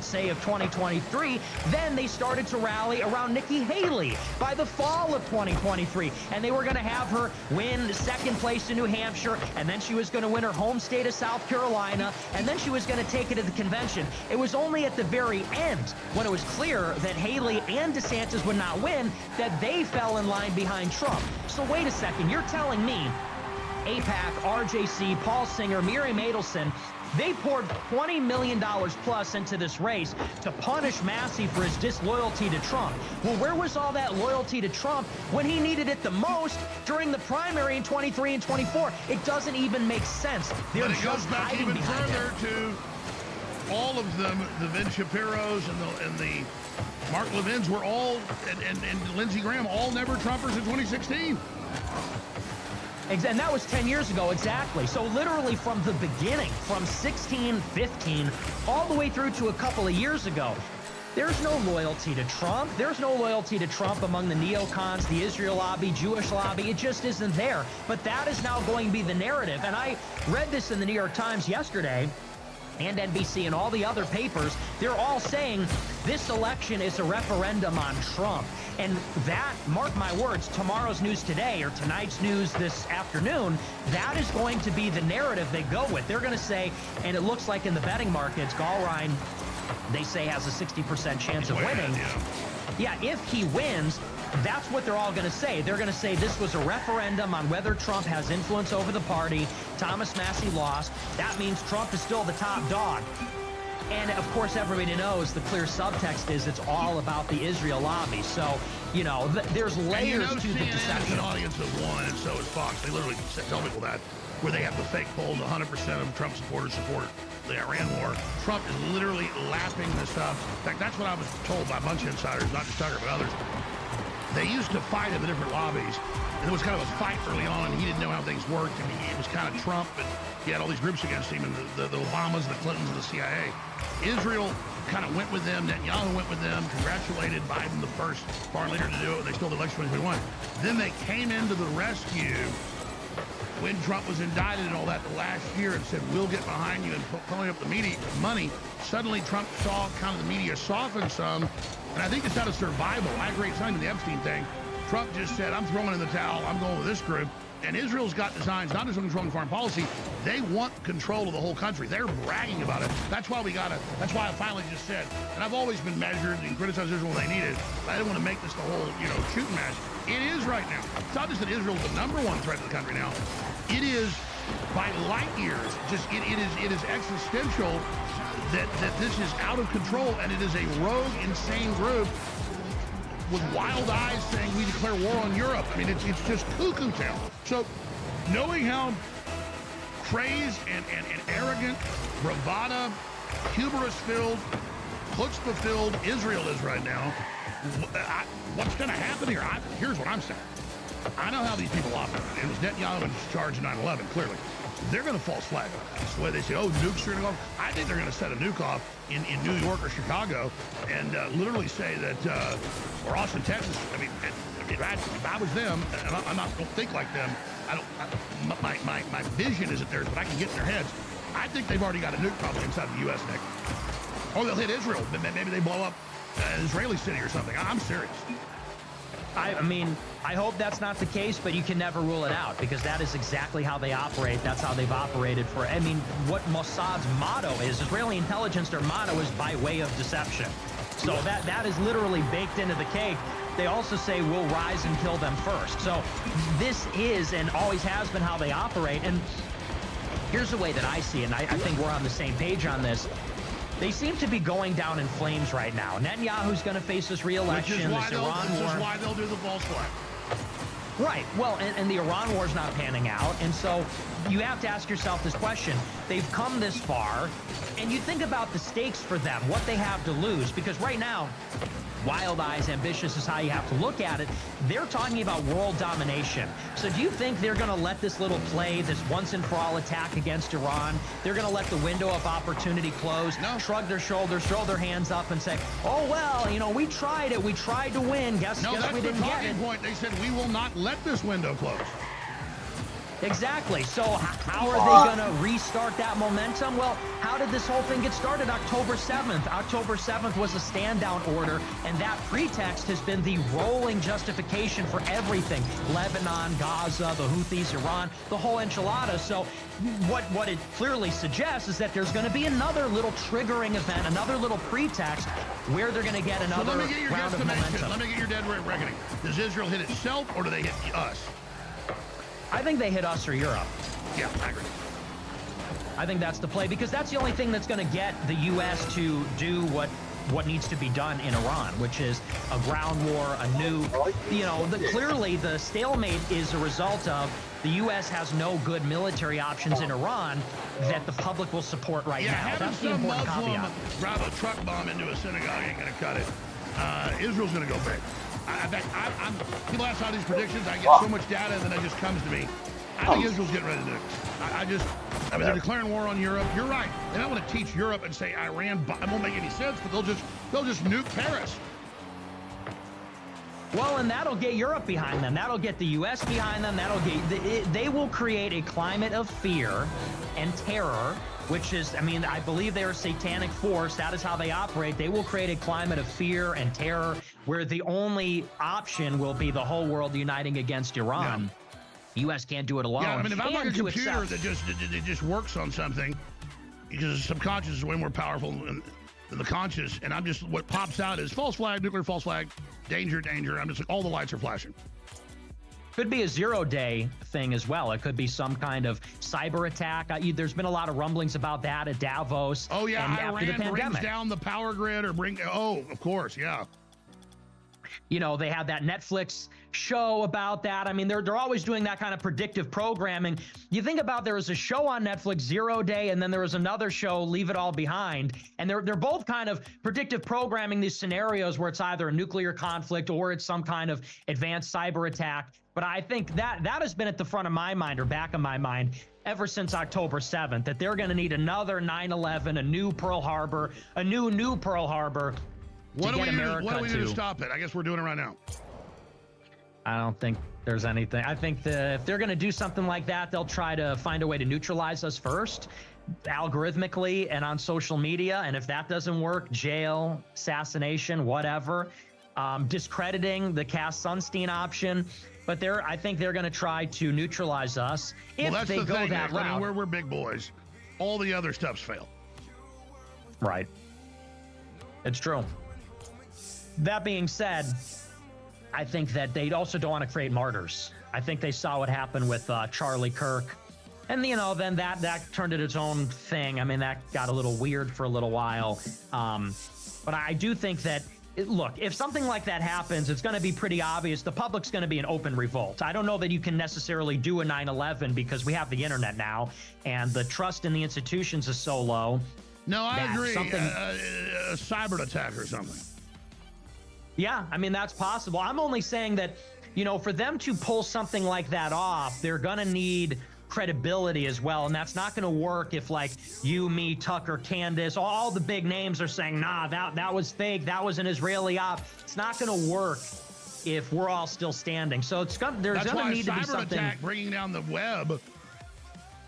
say, of 2023. Then they started to rally around Nikki Haley by the fall of 2023. And they were going to have her win second place in New Hampshire, and then she was going to win her home state of South Carolina, and then she was going to take it to the convention. It was only at the very end, when it was clear that Haley and DeSantis would not win, that they fell in line behind Trump. So wait a second, you're telling me AIPAC, RJC, Paul Singer, Miriam Adelson, they poured $20 million plus into this race to punish Massey for his disloyalty to Trump. Well, where was all that loyalty to Trump when he needed it the most during the primary in 23 and 24? It doesn't even make sense. They're but it goes just back hiding even further him. to all of them, the Ben Shapiro's and the Mark Levins were all, and Lindsey Graham, all never Trumpers in 2016. And that was 10 years ago, exactly. So literally from the beginning, from 16, 15, all the way through to a couple of years ago, there's no loyalty to Trump. There's no loyalty to Trump among the neocons, the Israel lobby, Jewish lobby. It just isn't there. But that is now going to be the narrative. And I read this in the New York Times yesterday, and NBC and all the other papers. They're all saying this election is a referendum on Trump. And that, mark my words, tomorrow's news today or tonight's news this afternoon, that is going to be the narrative they go with. They're going to say, and it looks like in the betting markets, Gallrein, they say, has a 60% chance of winning. Yeah, if he wins, that's what they're all going to say. They're going to say this was a referendum on whether Trump has influence over the party. Thomas Massey lost. That means Trump is still the top dog. And, of course, everybody knows the clear subtext is it's all about the Israel lobby. So, you know, there's layers to the deception. An audience of one, and so is Fox. They literally tell people that, where they have the fake poll, 100% of Trump supporters support the Iran war. Trump is literally lapping this up. In fact, that's what I was told by a bunch of insiders, not just Tucker, but others. They used to fight in the different lobbies, and it was kind of a fight early on, and he didn't know how things worked, and it was kind of Trump, and he had all these groups against him, and the Obamas, the Clintons, and the CIA. Israel kind of went with them. Netanyahu went with them, congratulated Biden, the first foreign leader to do it, and they stole the election in 2021. Then they came into the rescue when Trump was indicted and all that the last year and said, we'll get behind you and pulling up the media money. Suddenly Trump saw kind of the media soften some, and I think it's out of survival. I agree, it's not even the Epstein thing. Trump just said, I'm throwing in the towel, I'm going with this group. And Israel's got designs, not just on controlling foreign policy, they want control of the whole country. They're bragging about it. That's why that's why I finally just said, and I've always been measured and criticized Israel when they need it. I didn't want to make this the whole, shooting match. It is right now. It's not just that Israel's the #1 threat to the country now. It is by light years. It is existential that this is out of control, and it is a rogue, insane group with wild eyes saying we declare war on Europe. I mean, it's just cuckoo town. So knowing how crazed and arrogant, bravada, hubris-filled, chutzpah-filled Israel is right now, what's going to happen here? Here's what I'm saying. I know how these people operate. It was Netanyahu in charge of 9/11, clearly. They're going to false flag. That's the way they say, oh, nukes are going to go off. I think they're going to set a nuke off in New York or Chicago and literally say that, or Austin, Texas. I mean, if I was them, and don't think like them, my vision isn't theirs, but I can get in their heads. I think they've already got a nuke probably inside the U.S., Nick. Or they'll hit Israel. Maybe they blow up an Israeli city or something. I'm serious. I mean, I hope that's not the case, but you can never rule it out because that is exactly how they operate. That's how they've operated for, I mean, what Mossad's motto is, Israeli intelligence, their motto is by way of deception. So that is literally baked into the cake. They also say we'll rise and kill them first. So this is and always has been how they operate. And here's the way that I see it, and I think we're on the same page on this. They seem to be going down in flames right now. Netanyahu's going to face this re-election. This is why they'll do the false flag. Right. Well, and the Iran war's not panning out. And so you have to ask yourself this question. They've come this far, and you think about the stakes for them, what they have to lose. Because right now, wild eyes, ambitious is how you have to look at it. They're talking about world domination. So do you think they're going to let this little play, this once-and-for-all attack against Iran, they're going to let the window of opportunity close, shrug their shoulders, throw their hands up and say, oh, well, we tried it. We tried to win. Guess we didn't get it. Point. They said we will not let this window close. Exactly. So how are they going to restart that momentum? Well, how did this whole thing get started? October 7th. October 7th was a stand-down order, and that pretext has been the rolling justification for everything. Lebanon, Gaza, the Houthis, Iran, the whole enchilada. So what it clearly suggests is that there's going to be another little triggering event, another little pretext where they're going to get another round of momentum. Let me get your dead reckoning. Does Israel hit itself, or do they hit us? I think they hit us or Europe. Yeah, I agree. I think that's the play, because that's the only thing that's going to get the U.S. to do what needs to be done in Iran, which is a ground war, a new, clearly the stalemate is a result of the U.S. has no good military options in Iran that the public will support right now. That's the important caveat. Drive a truck bomb into a synagogue ain't going to cut it. Israel's going to go big. People ask all these predictions. I get so much data, and then it just comes to me. I think Israel's getting ready to do it. I mean, they're declaring war on Europe. You're right. They don't want to teach Europe and say Iran. It won't make any sense, but they'll just nuke Paris. Well, and that'll get Europe behind them. That'll get the U.S. behind them. They will create a climate of fear and terror, which is, I mean, I believe they're a satanic force. That is how they operate. They will create a climate of fear and terror where the only option will be the whole world uniting against Iran. Yeah. The U.S. can't do it alone. Yeah, I mean, if I'm like a computer that just works on something, because the subconscious is way more powerful than the conscious, and I'm just, what pops out is false flag, nuclear false flag, danger, danger. I'm just like, all the lights are flashing. Could be a zero-day thing as well. It could be some kind of cyber attack. There's been a lot of rumblings about that at Davos. Oh, yeah, and after the Iran pandemic. brings down the power grid or of course, yeah. You know, they had that Netflix show about that. I mean, they're always doing that kind of predictive programming. You think about, there was a show on Netflix, Zero Day, and then there was another show, Leave It All Behind. And they're both kind of predictive programming these scenarios where it's either a nuclear conflict or it's some kind of advanced cyber attack. But I think that has been at the front of my mind, or back of my mind, ever since October 7th, that they're going to need another 9/11, a new Pearl Harbor, a new Pearl Harbor. What do we do to stop it? I guess we're doing it right now. I don't think there's anything. I think if they're going to do something like that, they'll try to find a way to neutralize us first, algorithmically and on social media. And if that doesn't work, jail, assassination, whatever, discrediting the Cass Sunstein option. But I think they're going to try to neutralize us if they go that route. I mean, we're big boys. All the other stuff's failed. Right. It's true. That being said, I think that they also don't want to create martyrs. I think they saw what happened with Charlie Kirk. And, then that turned into its own thing. I mean, that got a little weird for a little while. But I do think that, look, if something like that happens, it's going to be pretty obvious. The public's going to be an open revolt. I don't know that you can necessarily do a 9/11 because we have the internet now, and the trust in the institutions is so low. No, I agree. A cyber attack or something. Yeah, I mean, that's possible. I'm only saying that, for them to pull something like that off, they're going to need credibility as well. And that's not going to work if, like, you, me, Tucker, Candace, all the big names are saying, nah, that was fake. That was an Israeli op. It's not going to work if we're all still standing. So there's going to need to be something. Attack bringing down the web.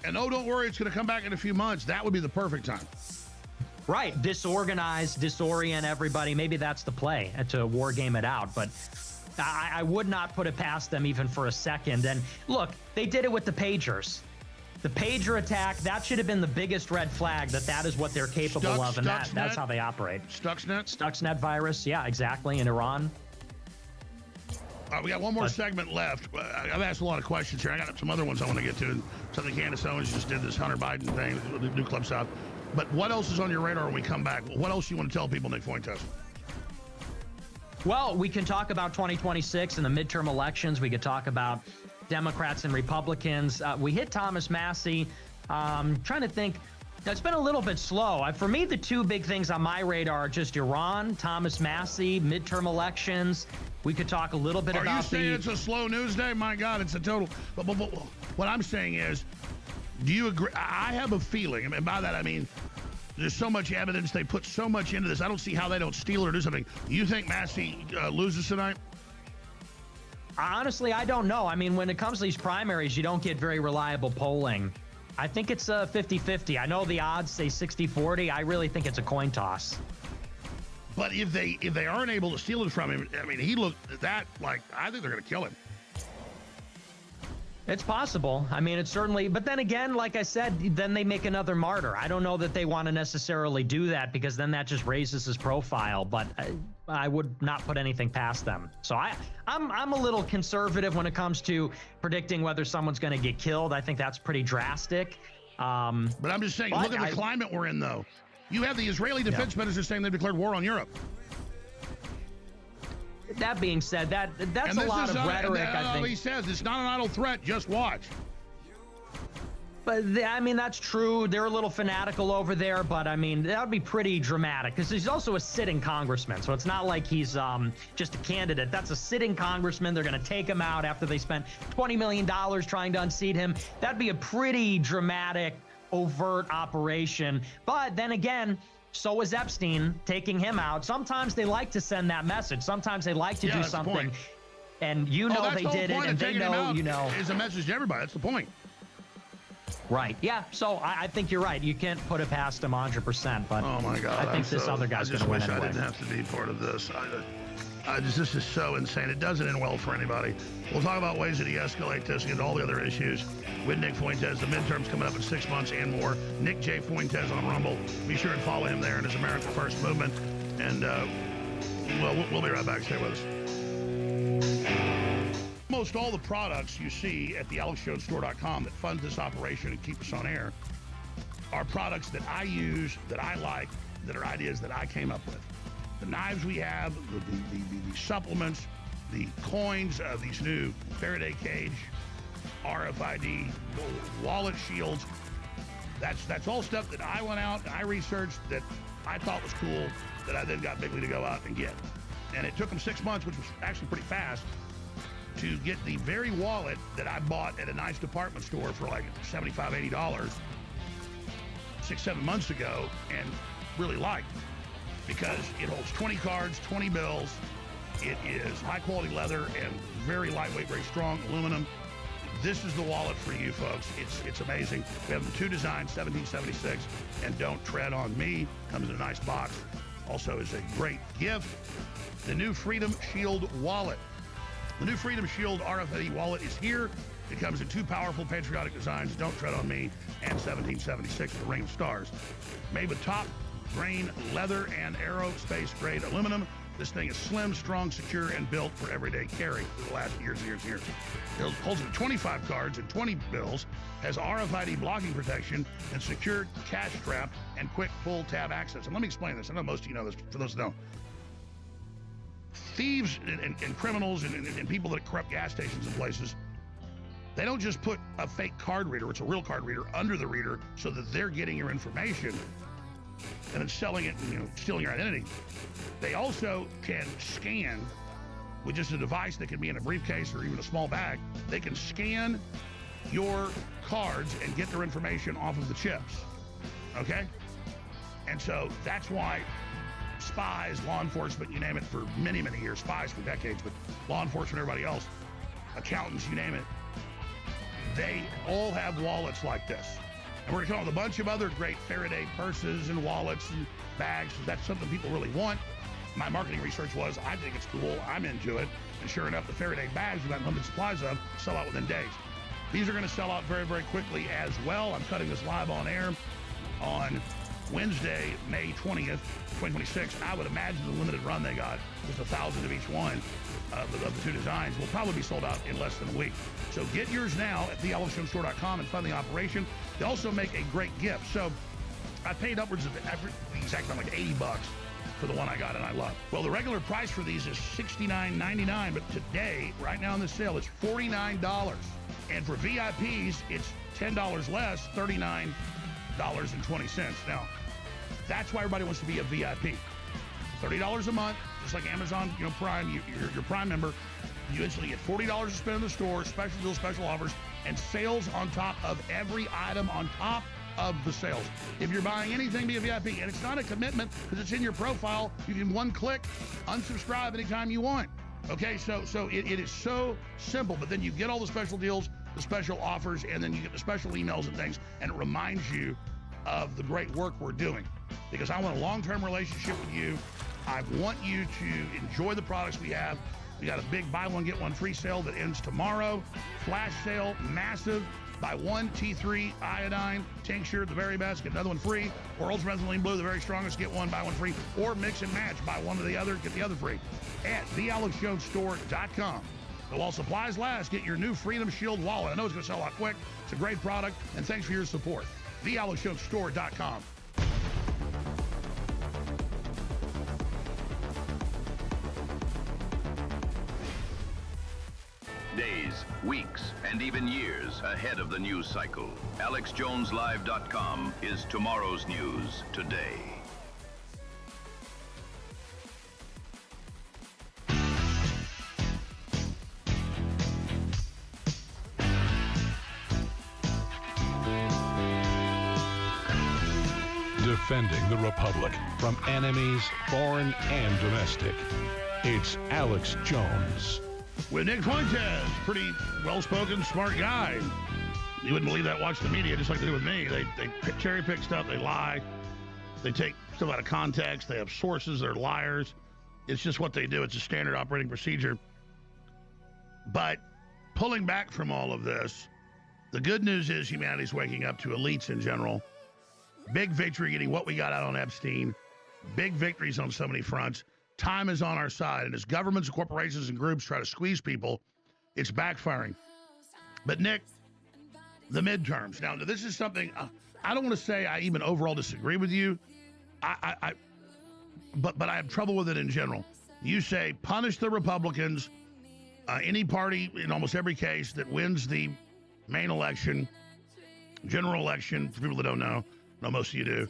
And don't worry, it's going to come back in a few months. That would be the perfect time. Right. Disorganize, disorient everybody. Maybe that's the play, to war game it out. But I would not put it past them even for a second. And look, they did it with the pagers. The pager attack, that should have been the biggest red flag, that is what they're capable of. And that's how they operate. Stuxnet virus. Yeah, exactly. In Iran. We got one more segment left. I've asked a lot of questions here. I got some other ones I want to get to. Something Candace Owens just did, this Hunter Biden thing, the new Club South. But what else is on your radar when we come back? What else do you want to tell people, Nick Fuentes? Well, we can talk about 2026 and the midterm elections. We could talk about Democrats and Republicans. We hit Thomas Massie. Trying to think. It's been a little bit slow. For me, the two big things on my radar are just Iran, Thomas Massie, midterm elections. We could talk a little bit about Are you saying it's a slow news day? My God, it's a total. But what I'm saying is, do you agree? I have a feeling, and by that I mean, there's so much evidence, they put so much into this. I don't see how they don't steal or do something. You think Massie loses tonight? Honestly, I don't know. I mean, when it comes to these primaries, you don't get very reliable polling. I think it's a 50-50. I know the odds say 60-40. I really think it's a coin toss. But if they aren't able to steal it from him, I mean, he looked at that like, I think they're going to kill him. It's possible. I mean, it's certainly, but then again, like I said, then they make another martyr. I don't know that they want to necessarily do that, because then that just raises his profile, but I would not put anything past them. So I'm a little conservative when it comes to predicting whether someone's going to get killed. I think that's pretty drastic. But I'm just saying, look at the climate we're in, though. You have the Israeli defense minister saying they've declared war on Europe. That being said, that's a lot of rhetoric, I think. He says it's not an idle threat. Just watch. But I mean, that's true. They're a little fanatical over there, but I mean, that would be pretty dramatic, because he's also a sitting congressman. So it's not like he's just a candidate. That's a sitting congressman. They're going to take him out after they spent $20 million trying to unseat him. That'd be a pretty dramatic, overt operation. But then again, so was Epstein, taking him out. Sometimes they like to send that message. Sometimes they like to do something. And you know they did it, and they know, you know. It's a message to everybody. That's the point. Right. Yeah. So I think you're right. You can't put it past him 100%. But oh my God, I think this other guy's going to win anyway. I didn't have to be part of this. This is so insane. It doesn't end well for anybody. We'll talk about ways to de-escalate this and get all the other issues with Nick Fuentes. The midterms coming up in 6 months and more. Nick J. Fuentes on Rumble. Be sure and follow him there in his America First movement. And we'll be right back. Stay with us. Almost all the products you see at the AlexJonesStore.com that fund this operation and keep us on air are products that I use, that I like, that are ideas that I came up with. The knives we have, the supplements, the coins, these new Faraday cage, RFID, wallet shields. That's all stuff that I went out and I researched, that I thought was cool, that I then got Bigley to go out and get. And it took them 6 months, which was actually pretty fast, to get the very wallet that I bought at a nice department store for like $75, $80 6-7 months ago, and really liked. Because it holds 20 cards, 20 bills. It is high quality leather and very lightweight, very strong aluminum. This is the wallet for you folks. It's amazing. We have the two designs, 1776 and Don't Tread on Me. Comes in a nice box. Also is a great gift. The new Freedom Shield wallet. The new Freedom Shield RFID wallet is here. It comes in two powerful patriotic designs, Don't Tread on Me and 1776, the Ring of Stars. Made with top grain leather and aerospace grade aluminum. This thing is slim, strong, secure, and built for everyday carry for the last years and years and years. It holds 25 cards and 20 bills, has RFID blocking protection and secure cash strap and quick pull tab access. And let me explain this. I know most of you know this, for those who don't. Thieves and criminals and people that corrupt gas stations and places, they don't just put a fake card reader, it's a real card reader, under the reader so that they're getting your information and then selling it and stealing your identity. They also can scan with just a device that can be in a briefcase or even a small bag. They can scan your cards and get their information off of the chips, okay? And so that's why spies, law enforcement, you name it, for many, many years, spies for decades, but law enforcement, everybody else, accountants, you name it, they all have wallets like this. And we're going to come up with a bunch of other great Faraday purses and wallets and bags. That's something people really want. My marketing research was, I think it's cool, I'm into it. And sure enough, the Faraday bags we've got limited supplies of sell out within days. These are going to sell out very, very quickly as well. I'm cutting this live on air on Wednesday, May 20th, 2026. I would imagine the limited run they got, just 1,000 of each one of the two designs, will probably be sold out in less than a week. So get yours now at thealexjonesstore.com and fund the operation. They also make a great gift. So I paid upwards of exactly like $80 for the one I got and I love. Well, the regular price for these is $69.99, but today, right now on the sale, it's $49. And for VIPs, it's $10 less, $39.20. Now, that's why everybody wants to be a VIP. $30 a month, just like Amazon, Prime, you're your Prime member. You instantly get $40 to spend in the store, special deals, special offers, and sales on top of every item on top of the sales. If you're buying anything, be a VIP. And it's not a commitment because it's in your profile. You can one click, unsubscribe anytime you want. Okay, so it is so simple, but then you get all the special deals, the special offers, and then you get the special emails and things, and it reminds you of the great work we're doing. Because I want a long-term relationship with you. I want you to enjoy the products we have. We got a big buy one, get one free sale that ends tomorrow. Flash sale, massive. Buy one T3 iodine tincture, the very best, get another one free. Or ultramethylene blue, the very strongest, get one, buy one free. Or mix and match, buy one or the other, get the other free. At thealexjonesstore.com. But while supplies last, get your new Freedom Shield wallet. I know it's going to sell out quick. It's a great product, and thanks for your support. thealexjonesstore.com. Days, weeks, and even years ahead of the news cycle. AlexJonesLive.com is tomorrow's news today. Defending the Republic from enemies, foreign and domestic. It's Alex Jones. With Nick Fuentes, pretty well-spoken, smart guy. You wouldn't believe that. Watch the media, just like they do with me. They cherry pick stuff. They lie. They take stuff out of context. They have sources. They're liars. It's just what they do. It's a standard operating procedure. But pulling back from all of this, the good news is humanity's waking up to elites in general. Big victory getting what we got out on Epstein. Big victories on so many fronts. Time is on our side, and as governments, corporations, and groups try to squeeze people, it's backfiring. But Nick, the midterms. Now, this is something I don't want to say I even overall disagree with you. But I have trouble with it in general. You say punish the Republicans. Any party in almost every case that wins the main election, general election, for people that don't know most of you do,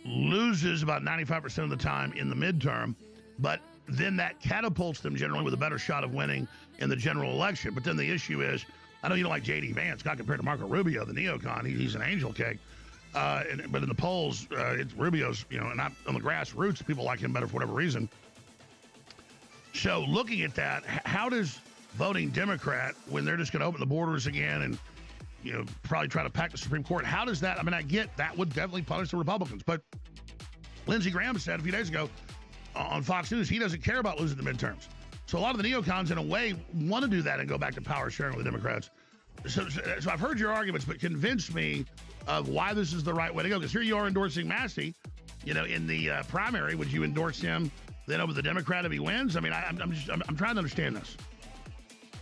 loses about 95% of the time in the midterm. But then that catapults them generally with a better shot of winning in the general election. But then the issue is, I know you don't like J.D. Vance, got compared to Marco Rubio, the neocon. He's an angel cake. But in the polls, it's Rubio's, and not on the grassroots, people like him better for whatever reason. So looking at that, how does voting Democrat, when they're just going to open the borders again and, probably try to pack the Supreme Court, how does that, I get that would definitely punish the Republicans. But Lindsey Graham said a few days ago on Fox News, he doesn't care about losing the midterms. So a lot of the neocons, in a way, want to do that and go back to power sharing with the Democrats. So I've heard your arguments, but convince me of why this is the right way to go. Because here you are endorsing Massey, in the primary. Would you endorse him then over the Democrat if he wins? I'm trying to understand this.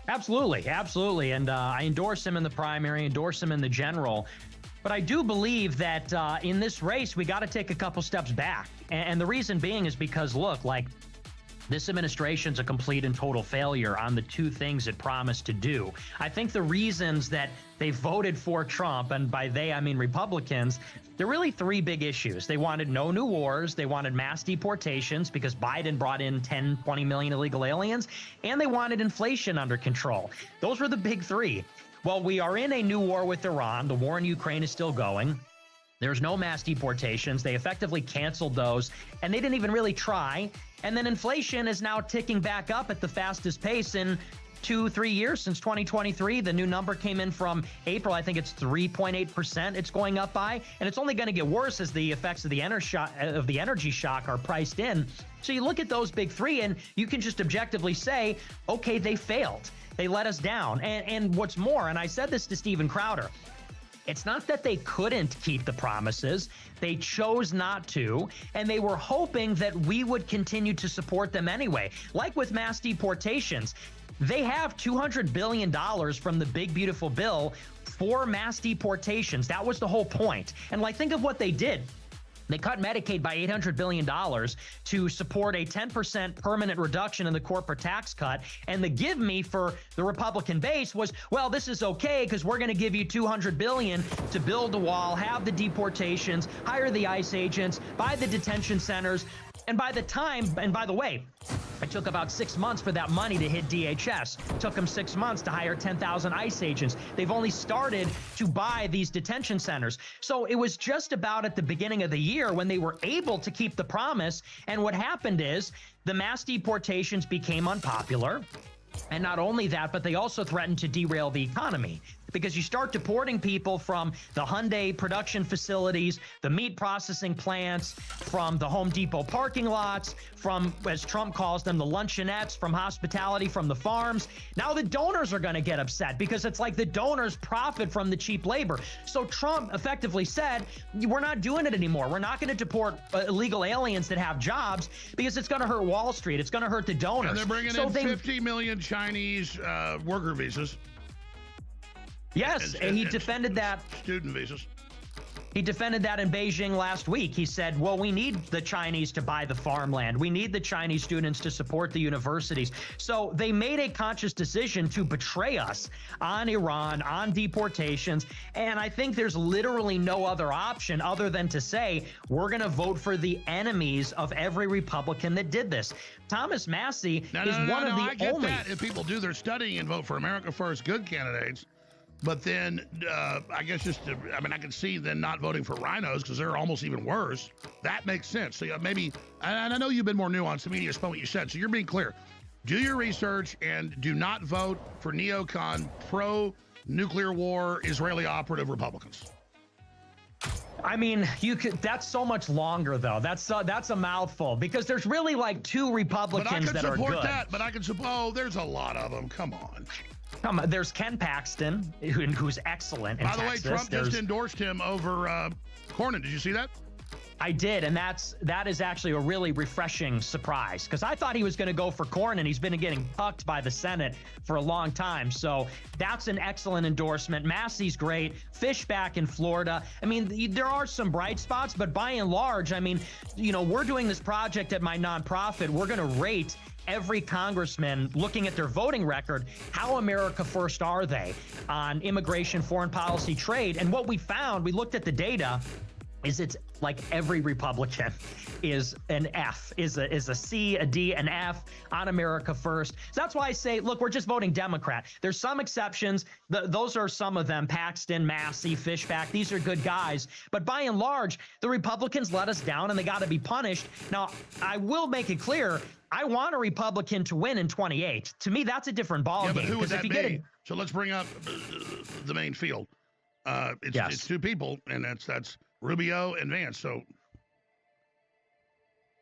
Absolutely. And I endorse him in the primary, endorse him in the general. But I do believe that in this race, we got to take a couple steps back. And the reason being is because, look, this administration's a complete and total failure on the two things it promised to do. I think the reasons that they voted for Trump, and by they, I mean Republicans, there are really three big issues. They wanted no new wars. They wanted mass deportations because Biden brought in 10, 20 million illegal aliens, and they wanted inflation under control. Those were the big three. Well, we are in a new war with Iran. The war in Ukraine is still going. There's no mass deportations. They effectively canceled those, and they didn't even really try. And then inflation is now ticking back up at the fastest pace in 2-3 years since 2023. The new number came in from April. I think it's 3.8% it's going up by, and it's only going to get worse as the effects of the energy shock are priced in. So you look at those big three, and you can just objectively say, okay, they failed. They let us down. And what's more, and I said this to Steven Crowder, it's not that they couldn't keep the promises. They chose not to, and they were hoping that we would continue to support them anyway. Like with mass deportations, they have $200 billion from the big, beautiful bill for mass deportations. That was the whole point. And think of what they did. They cut Medicaid by $800 billion to support a 10% permanent reduction in the corporate tax cut. And the give me for the Republican base was, well, this is okay because we're going to give you $200 billion to build a wall, have the deportations, hire the ICE agents, buy the detention centers. And by the way, It took about 6 months for that money to hit DHS. It took them 6 months to hire 10,000 ICE agents. They've only started to buy these detention centers. So it was just about at the beginning of the year when they were able to keep the promise. And what happened is the mass deportations became unpopular. And not only that, but they also threatened to derail the economy, because you start deporting people from the Hyundai production facilities, the meat processing plants, from the Home Depot parking lots, from, as Trump calls them, the luncheonettes, from hospitality, from the farms. Now the donors are going to get upset because it's like the donors profit from the cheap labor. So Trump effectively said, we're not doing it anymore. We're not going to deport illegal aliens that have jobs because it's going to hurt Wall Street. It's going to hurt the donors. And they're bringing in 50 million Chinese worker visas. Yes, and he defended that. Student visas. He defended that in Beijing last week. He said, well, we need the Chinese to buy the farmland. We need the Chinese students to support the universities. So they made a conscious decision to betray us on Iran, on deportations. And I think there's literally no other option other than to say, we're going to vote for the enemies of every Republican that did this. Thomas Massie is one of the I get only. that. If people do their studying and vote for America First, good candidates. But then, I guess I can see them not voting for rhinos because they're almost even worse. That makes sense. So maybe, and I know you've been more nuanced. The media spun what you said. So you're being clear. Do your research and do not vote for neocon, pro-nuclear war, Israeli operative Republicans. I mean, you could. That's so much longer, though. That's a mouthful because there's really like two Republicans that are good. But I can support that. But I can support. Oh, there's a lot of them. Come on. There's Ken Paxton, who's excellent in By the Texas. way, Trump just endorsed him over Cornyn. Did you see that? I did, and that is actually a really refreshing surprise because I thought he was going to go for Cornyn. He's been getting pucked by the Senate for a long time, so that's an excellent endorsement. Massey's great. Fishback in Florida. I mean, there are some bright spots, but by and large, I mean, we're doing this project at my nonprofit. We're going to rate every congressman, looking at their voting record, how America First are they on immigration, foreign policy, trade. And what we found, we looked at the data, is it's like every Republican is an F, is a C, a D, an F on America First. So that's why I say, look, we're just voting Democrat. There's some exceptions. Those are some of them: Paxton, Massey, Fishback. These are good guys. But by and large, the Republicans let us down and they got to be punished. Now, I will make it clear, I want a Republican to win in 28. To me, that's a different ballgame. Yeah, but who would that be? So let's bring up the main field. It's two people, and that's Rubio and Vance. So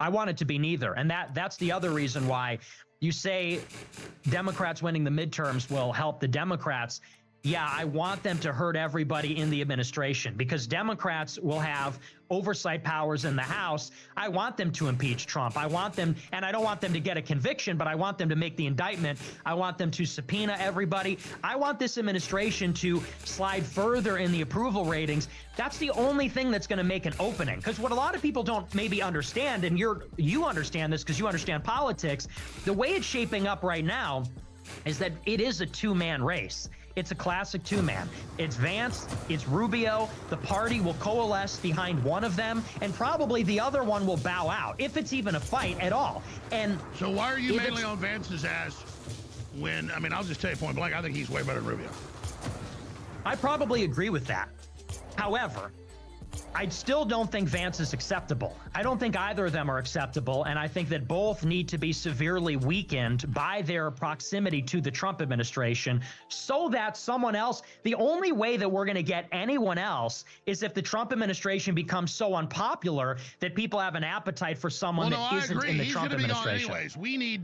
I want it to be neither. And that's the other reason why you say Democrats winning the midterms will help the Democrats. Yeah, I want them to hurt everybody in the administration because Democrats will have oversight powers in the House. I want them to impeach Trump. I want them, and I don't want them to get a conviction, but I want them to make the indictment. I want them to subpoena everybody. I want this administration to slide further in the approval ratings. That's the only thing that's going to make an opening. Because what a lot of people don't maybe understand, and you understand this because you understand politics, the way it's shaping up right now is that it is a two-man race. It's a classic two-man. It's Vance, it's Rubio. The party will coalesce behind one of them, and probably the other one will bow out, if it's even a fight at all. And so why are you mainly on Vance's ass when, I'll just tell you point blank, I think he's way better than Rubio. I probably agree with that. However, I still don't think Vance is acceptable. I don't think either of them are acceptable, and I think that both need to be severely weakened by their proximity to the Trump administration so that someone else, the only way that we're going to get anyone else is if the Trump administration becomes so unpopular that people have an appetite for someone that isn't in the Trump administration. Anyways, we need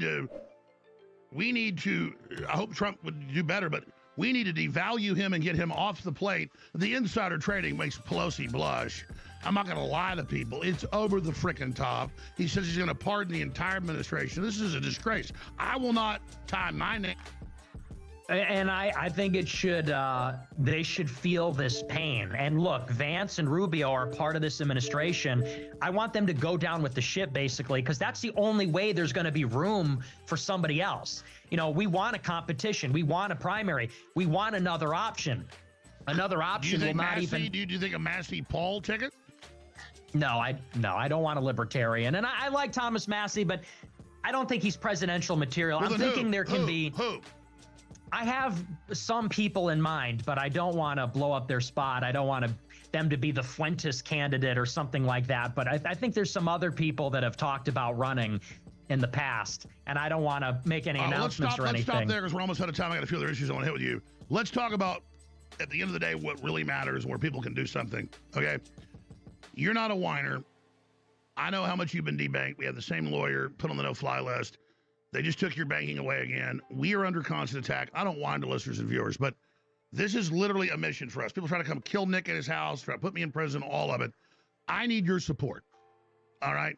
to, I hope Trump would do better, but we need to devalue him and get him off the plate. The insider trading makes Pelosi blush. I'm not going to lie to people. It's over the frickin' top. He says he's going to pardon the entire administration. This is a disgrace. I will not tie my name. And I think it should, they should feel this pain. And look, Vance and Rubio are part of this administration. I want them to go down with the ship, basically, because that's the only way there's going to be room for somebody else. We want a competition. We want a primary. We want another option. Another option will not even. Do you think a Massey Paul ticket? No, I don't want a libertarian. And I like Thomas Massey, but I don't think he's presidential material. Well, I'm then thinking there can be. Who? I have some people in mind, but I don't want to blow up their spot. I don't want them to be the Fuentes candidate or something like that. But I think there's some other people that have talked about running in the past, and I don't want to make any announcements or anything. Let's stop there because we're almost out of time. I got a few other issues I want to hit with you. Let's talk about, at the end of the day, what really matters, where people can do something. Okay, you're not a whiner. I know how much you've been debanked. We have the same lawyer put on the no-fly list. They just took your banking away again. We are under constant attack. I don't whine to listeners and viewers, but this is literally a mission for us. People try to come kill Nick at his house, try to put me in prison, all of it. I need your support. All right,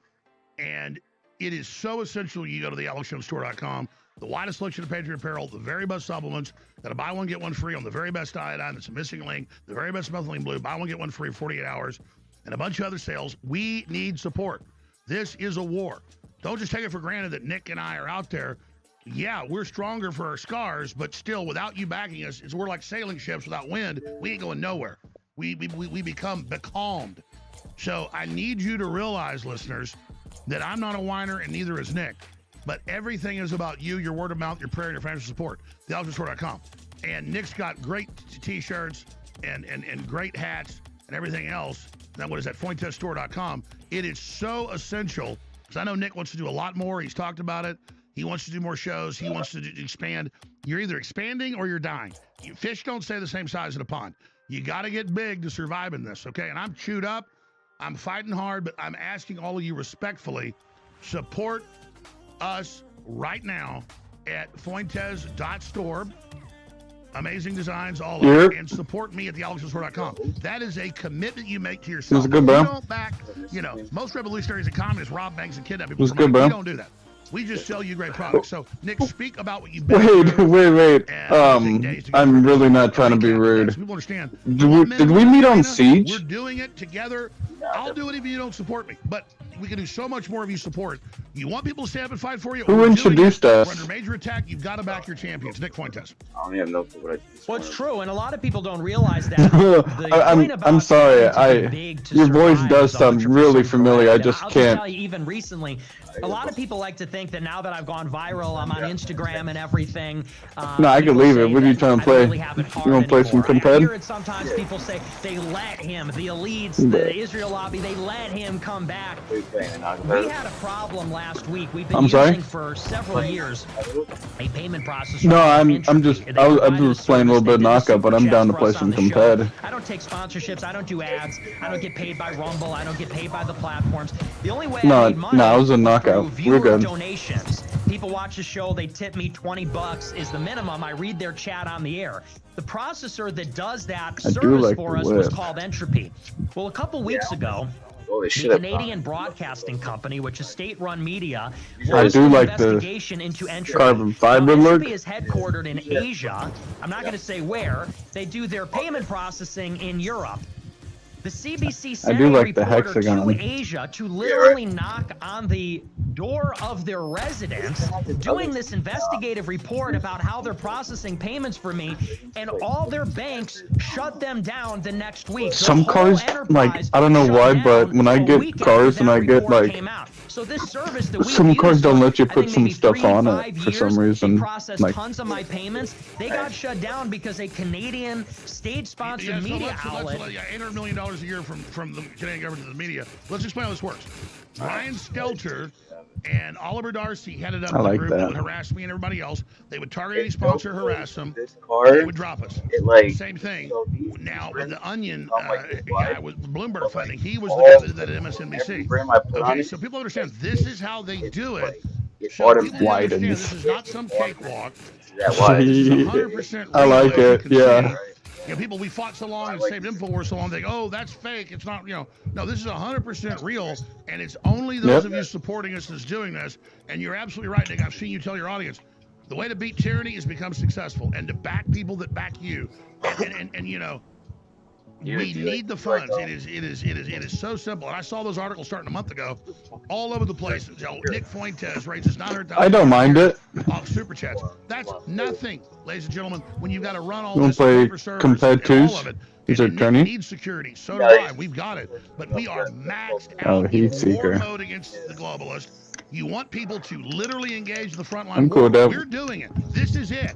and it is so essential you go to the AlexJonesStore.com. The widest selection of Patriot apparel, the very best supplements. Got a buy one, get one free on the very best iodine. That's a missing link. The very best methylene blue. Buy one, get one free 48 hours. And a bunch of other sales. We need support. This is a war. Don't just take it for granted that Nick and I are out there. Yeah, we're stronger for our scars, but still, without you backing us, we're like sailing ships without wind. We ain't going nowhere. We become becalmed. So I need you to realize, listeners, that I'm not a whiner and neither is Nick. But everything is about you, your word of mouth, your prayer, and your financial support. TheAlexJonesStore.com. And Nick's got great T-shirts and great hats and everything else. Now, what is that? FuentesStore.com. It is so essential because I know Nick wants to do a lot more. He's talked about it. He wants to do more shows. He wants to expand. You're either expanding or you're dying. Fish don't stay the same size in a pond. You got to get big to survive in this, okay? And I'm chewed up. I'm fighting hard, but I'm asking all of you respectfully, support us right now at Fuentes.store. Amazing designs, all of it, and support me at theAlexJonesStore.com. That is a commitment you make to yourself. It was good, bro. You don't back, most revolutionaries and communists rob banks and kidnap people. It was good, bro. We don't do that. We just sell you great products. So, Nick, speak about what you've been Wait. I'm really not trying to be rude. People understand. Did we meet on Siege? We're doing it together. I'll do it if you don't support me. But we can do so much more if you support. You want people to stand up and fight for you? Who introduced us? We're under major attack. You've got to back your champions. Nick Fuentes. I don't even know what I just Well, it's true, and a lot of people don't realize that. I'm sorry. Your voice does is sound 100% really familiar. I just I'll can't. Tell you, even recently, a lot of people like to think that now that I've gone viral, I'm on Instagram and everything. No, I can leave it. What are you trying to play? Really have it hard You want to play some anymore. I hear comped? it sometimes people say they let him, the elites, the Israel lobby, they let him come back. We had a problem last week. We've been using for several years a payment processor. No, I'm just playing a little bit of knockout, but I'm down to play some comped. I don't take sponsorships. I don't do ads. I don't get paid by Rumble. I don't get paid by the platforms. The only way I make money I was a knockout. through We're viewer good. donations. People watch the show. They tip me $20 is the minimum. I read their chat on the air. The processor that does that service for us was called Entropy. Well, a couple weeks ago, the Canadian Broadcasting Company, which is state-run media, launched an investigation into Entropy. Carbon fiber Entropy is headquartered in Asia. I'm not going to say where. They do their payment processing in Europe. The CBC sent a reporter to Asia to literally knock on the door of their residence, doing this investigative report about how they're processing payments for me, and all their banks shut them down the next week. Some cars, like, I don't know why, but when I get cars and I get, like, so this service that we some cars don't let you I put think some maybe stuff 3 to on 5 it for some years, reason. They processed Like, tons of my payments. They got shut down because a Canadian state-sponsored media outlet. $800 million a year from the Canadian government to the media. Let's explain how this works. Ryan Stelter and Oliver Darcy headed up the group that would harass me and everybody else. They would target any sponsor, harass them. They would drop us. Same thing. Now, with the Onion guy with Bloomberg funding, he was the guy that at MSNBC. Okay, so people understand this is how they do it. So people understand this is not some cakewalk. This is 100% I like it, yeah. People, we fought so long and saved InfoWars so long, they go, oh, that's fake. It's not, no, this is 100% real, and it's only those of you supporting us that's doing this. And you're absolutely right, Nick. I've seen you tell your audience, the way to beat tyranny is become successful and to back people that back you. And we need the funds. It is so simple. And I saw those articles starting a month ago, all over the place. Nick Fuentes raises $900,000. I don't mind it. Off super chats. That's nothing, ladies and gentlemen. When you've got to run all You this play servers comped and all of it, He's our Nick attorney. needs security. So do I. We've got it, but we are maxed out in war mode against the globalists. You want people to literally engage the front line. I'm cool with that. We're doing it. This is it.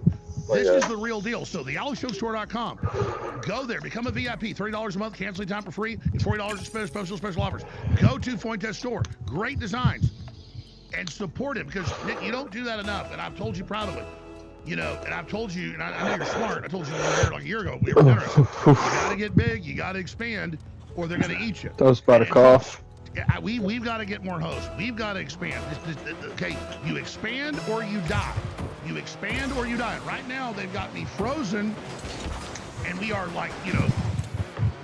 This is the real deal. So the AlexJonesStore.com. Go there. Become a VIP. $30 a month. Canceling time for free. And $40 in special offers. Go to Fuentes Store. Great designs. And support it, because Nick, you don't do that enough. And I've told you proudly. You know, and I've told you, and I know you're smart. I told you like a year ago. We were generous. You got to get big. You got to expand, or they're going to eat you. That was about a cough. We've got to get more hosts. We've got to expand. Okay, you expand or you die. You expand or you die. Right now, they've got me frozen, and we are like, you know,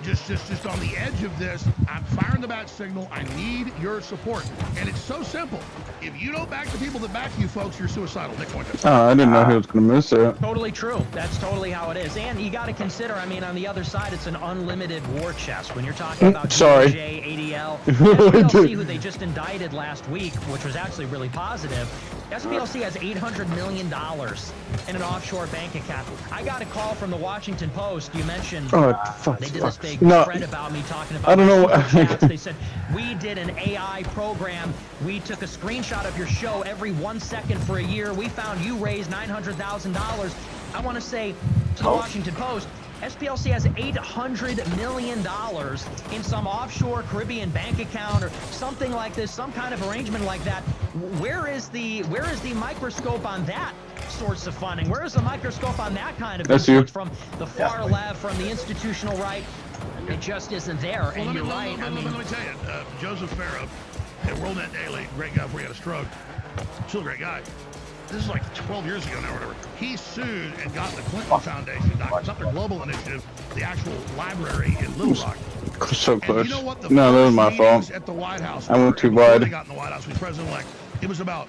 just on the edge of this. I'm firing the bat signal. I need your support, and it's so simple. If you don't back the people that back you, folks, you're suicidal. Nick Fuentes. I didn't know he was gonna miss it. Totally true. That's totally how it is. And you got to consider, I mean, on the other side, it's an unlimited war chest. When you're talking about Sorry. DOJ, ADL, SPLC, who they just indicted last week, which was actually really positive, SPLC has $800 million in an offshore bank account. I got a call from the Washington Post. You mentioned they did this big thread about me talking about I don't know. chats. They said, we did an AI program. We took a screenshot of your show every 1 second for a year. We found you raised $900,000. I want to say to the Washington Post, SPLC has $800 million in some offshore Caribbean bank account or something like this, some kind of arrangement like that. Where is the microscope on that source of funding? Where is the microscope on that kind of influence from the far left, from the institutional right? It just isn't there. And you're right. Let me tell you, Joseph Farah at WorldNet Daily, great guy before he had a stroke. Still a great guy. This is like 12 years ago now or whatever. He sued and got the Clinton Foundation, something global initiative, the actual library in Little Rock. So close. You know what the No, that was my fault. at the White House. I went too before wide. They got in the White House. Was president-elect. It was about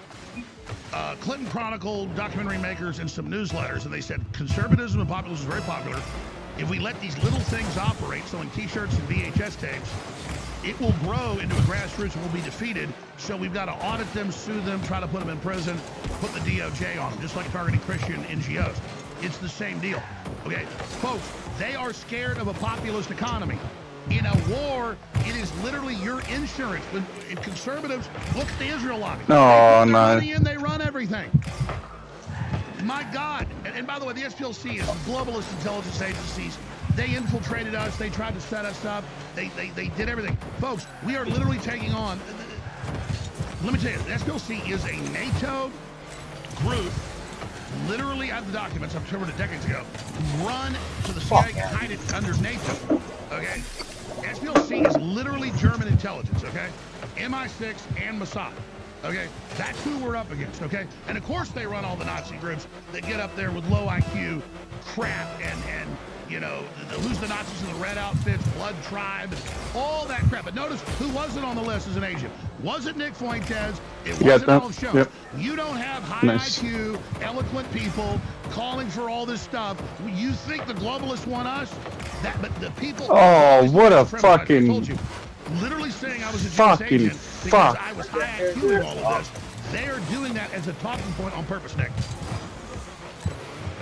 Clinton Chronicle, documentary makers, and some newsletters, and they said conservatism and populism is very popular. If we let these little things operate, selling T-shirts and VHS tapes, it will grow into a grassroots and will be defeated. So we've got to audit them, sue them, try to put them in prison, put the DOJ on them, just like targeting Christian NGOs. It's the same deal. Okay, folks, they are scared of a populist economy. In a war, it is literally your insurance. When conservatives look at the Israel lobby, No, they put their no. money in, they run everything. My God. And by the way, the SPLC is globalist intelligence agencies. They infiltrated us. They tried to set us up. They did everything. Folks, we are literally taking on... Let me tell you, the SPLC is a NATO group, literally out of the documents, I've covered it decades ago, run so the CIA can hide it under NATO, okay? SPLC is literally German intelligence, okay? MI6 and Mossad. Okay, that's who we're up against, okay? And of course they run all the Nazi groups that get up there with low IQ crap and you know, who's the Nazis in the red outfits, Blood Tribe, all that crap. But notice who wasn't on the list as an agent. Wasn't Nick Fuentes. It wasn't Alex Jones. Yep. You don't have high IQ, eloquent people calling for all this stuff. You think the globalists want us? But the people... Oh, what a I fucking... told you. Literally saying I was a Jewish agent because I was high IQ in all of this. They are doing that as a talking point on purpose, Nick.